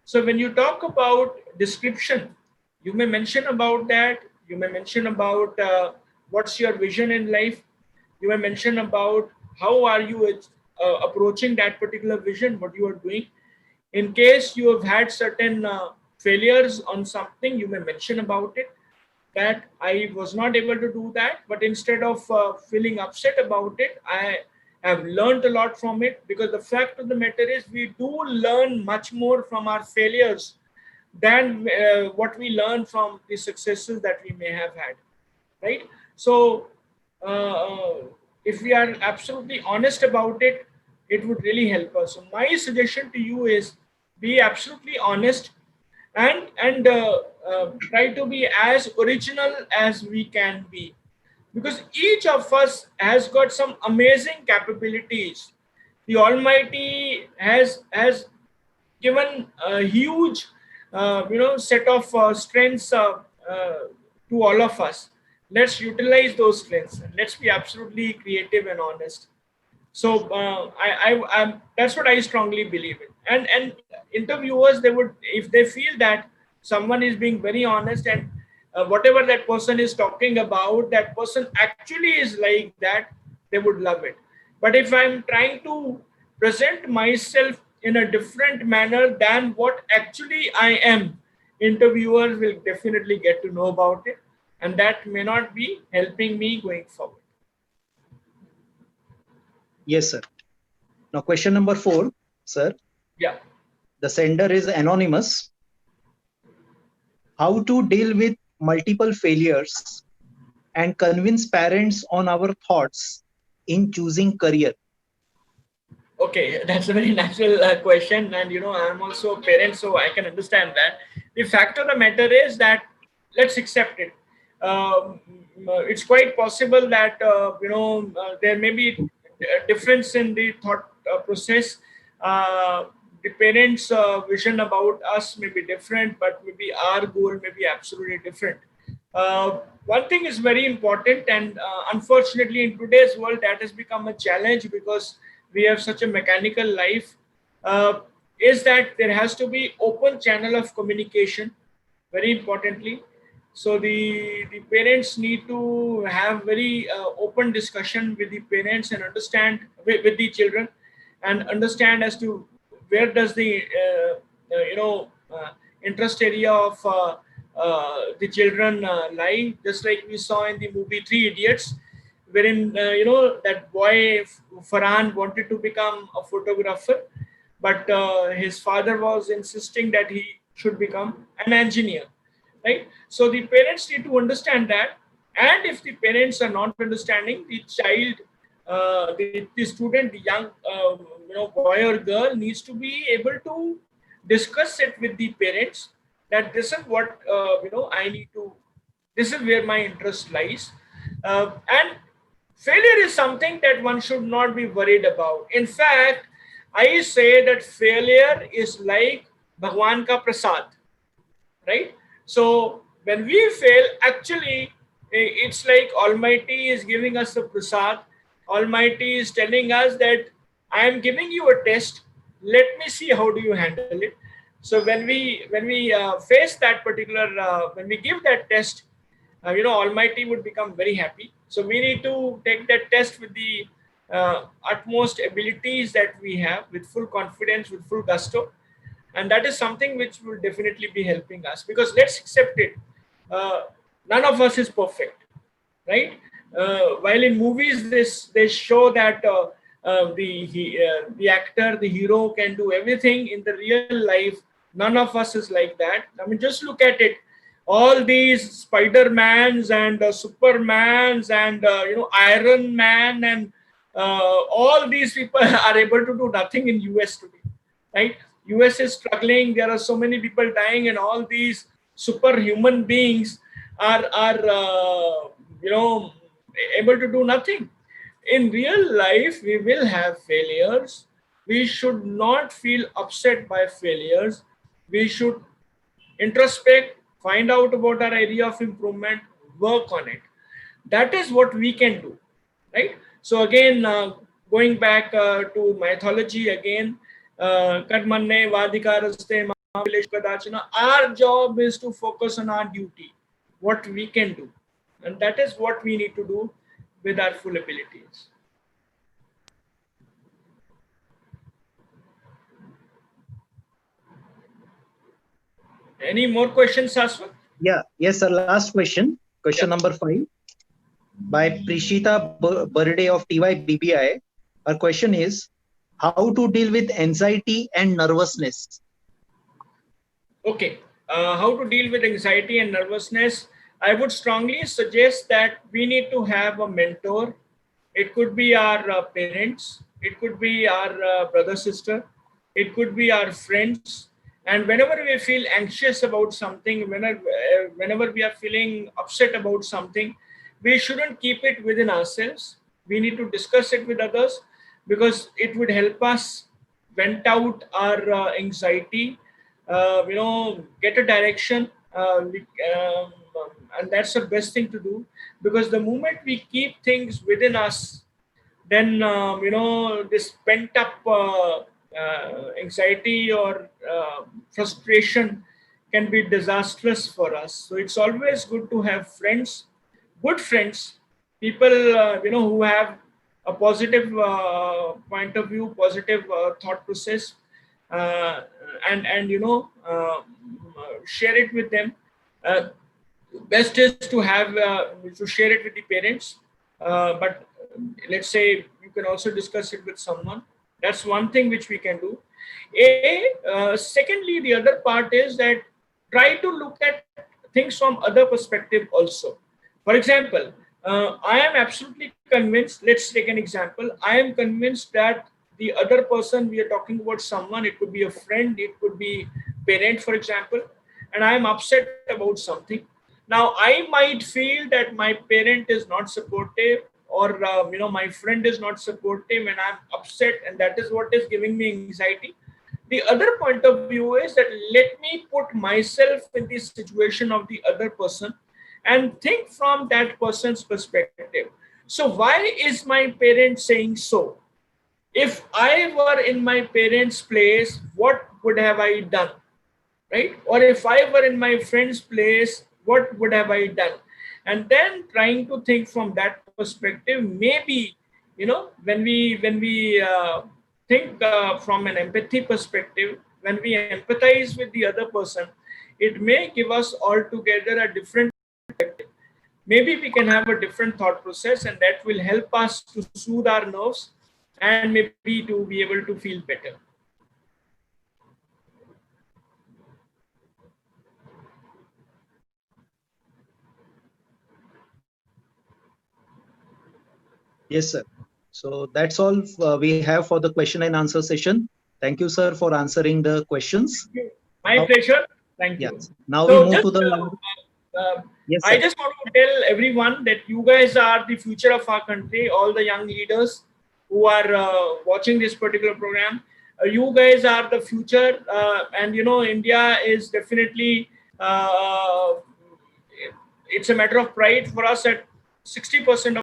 So when you talk about description, you may mention about that. You may mention about what's your vision in life. You may mention about how are you approaching that particular vision, what you are doing. In case you have had certain failures on something, you may mention about it, that I was not able to do that, but instead of feeling upset about it, I have learned a lot from it, because the fact of the matter is we do learn much more from our failures than what we learn from the successes that we may have had, right? So if we are absolutely honest about it, it would really help us. So my suggestion to you is be absolutely honest, and try to be as original as we can be, because each of us has got some amazing capabilities. The Almighty has given a huge set of strengths to all of us. Let's utilize those strengths. Let's be absolutely creative and honest. So I'm that's what I strongly believe in. And interviewers, they would, if they feel that someone is being very honest, and whatever that person is talking about, that person actually is like that, they would love it. But if I'm trying to present myself in a different manner than what actually I am, interviewers will definitely get to know about it, and that may not be helping me going forward. Yes, sir. Now, question number 4, sir. Yeah. The sender is anonymous. How to deal with multiple failures and convince parents on our thoughts in choosing career? Okay, that's a very natural question, and I'm also a parent, so I can understand that. The fact of the matter is that let's accept it. It's quite possible that there may be a difference in the thought process. The parents' vision about us may be different, but maybe our goal may be absolutely different. One thing is very important, and unfortunately, in today's world, that has become a challenge because we have such a mechanical life. Is that there has to be open channel of communication, very importantly. So the parents need to have very open discussion with the parents and understand with the children, and understand as to where does the interest area of the children lie. Just like we saw in the movie Three Idiots, wherein that boy Farhan wanted to become a photographer, but his father was insisting that he should become an engineer, right? So the parents need to understand that, and if the parents are not understanding, the child, the student, the young boy or girl needs to be able to discuss it with the parents, that this is what I need to, this is where my interest lies. And failure is something that one should not be worried about. In fact, I say that failure is like Bhagwan ka prasad, right? So when we fail, actually, it's like Almighty is giving us a prasad. Almighty is telling us that I am giving you a test. Let me see how do you handle it. So when we face that particular when we give that test, Almighty would become very happy. So we need to take that test with the utmost abilities that we have, with full confidence, with full gusto. And that is something which will definitely be helping us, because let's accept it, none of us is perfect, right? While in movies they show that the actor, the hero can do everything, in the real life none of us is like that. I mean, just look at it, all these Spider-Mans and Supermans and Iron Man and all these people are able to do nothing in US today, right? US is struggling, there are so many people dying, and all these superhuman beings are able to do nothing. In real life we will have failures. We should not feel upset by failures. We should introspect, find out about our area of improvement, work on it. That is what we can do, right? So again, going back to mythology again, Karmanne Vadikaraste Kadachana, our job is to focus on our duty, what we can do. And that is what we need to do with our full abilities. Any more questions, Saswat? Yeah, yes, sir. Last question. Question number 5 by Prishita Birthday of TYBBI. Our question is, how to deal with anxiety and nervousness? Okay, how to deal with anxiety and nervousness? I would strongly suggest that we need to have a mentor. It could be our parents, it could be our brother, sister, it could be our friends. And whenever we feel anxious about something, whenever we are feeling upset about something, we shouldn't keep it within ourselves. We need to discuss it with others, because it would help us vent out our anxiety, get a direction, and that's the best thing to do. Because the moment we keep things within us, then this pent up anxiety or frustration can be disastrous for us. So it's always good to have friends, good friends, people who have a positive point of view, positive thought process, and share it with them. Best is to have to share it with the parents, but let's say you can also discuss it with someone. That's one thing which we can do. Secondly, the other part is that try to look at things from other perspective also. For example, I am absolutely convinced, let's take an example. I am convinced that the other person, we are talking about someone, it could be a friend, it could be parent, for example, and I am upset about something. Now, I might feel that my parent is not supportive, or my friend is not supportive, and I'm upset, and that is what is giving me anxiety. The other point of view is that let me put myself in the situation of the other person and think from that person's perspective. So why is my parent saying so? If I were in my parents' place, what would have I done? Right? Or if I were in my friend's place, what would have I done? And then trying to think from that perspective, maybe when we think from an empathy perspective, when we empathize with the other person, it may give us altogether a different perspective. Maybe we can have a different thought process, and that will help us to soothe our nerves and maybe to be able to feel better. Yes, sir. So that's all we have for the question and answer session. Thank you, sir, for answering the questions. My pleasure. Thank you. Yes. Now So we move just, to the. Yes, I sir. just want to tell everyone that you guys are the future of our country. All the young leaders who are watching this particular program, you guys are the future, and India is definitely. It's a matter of pride for us that 60% of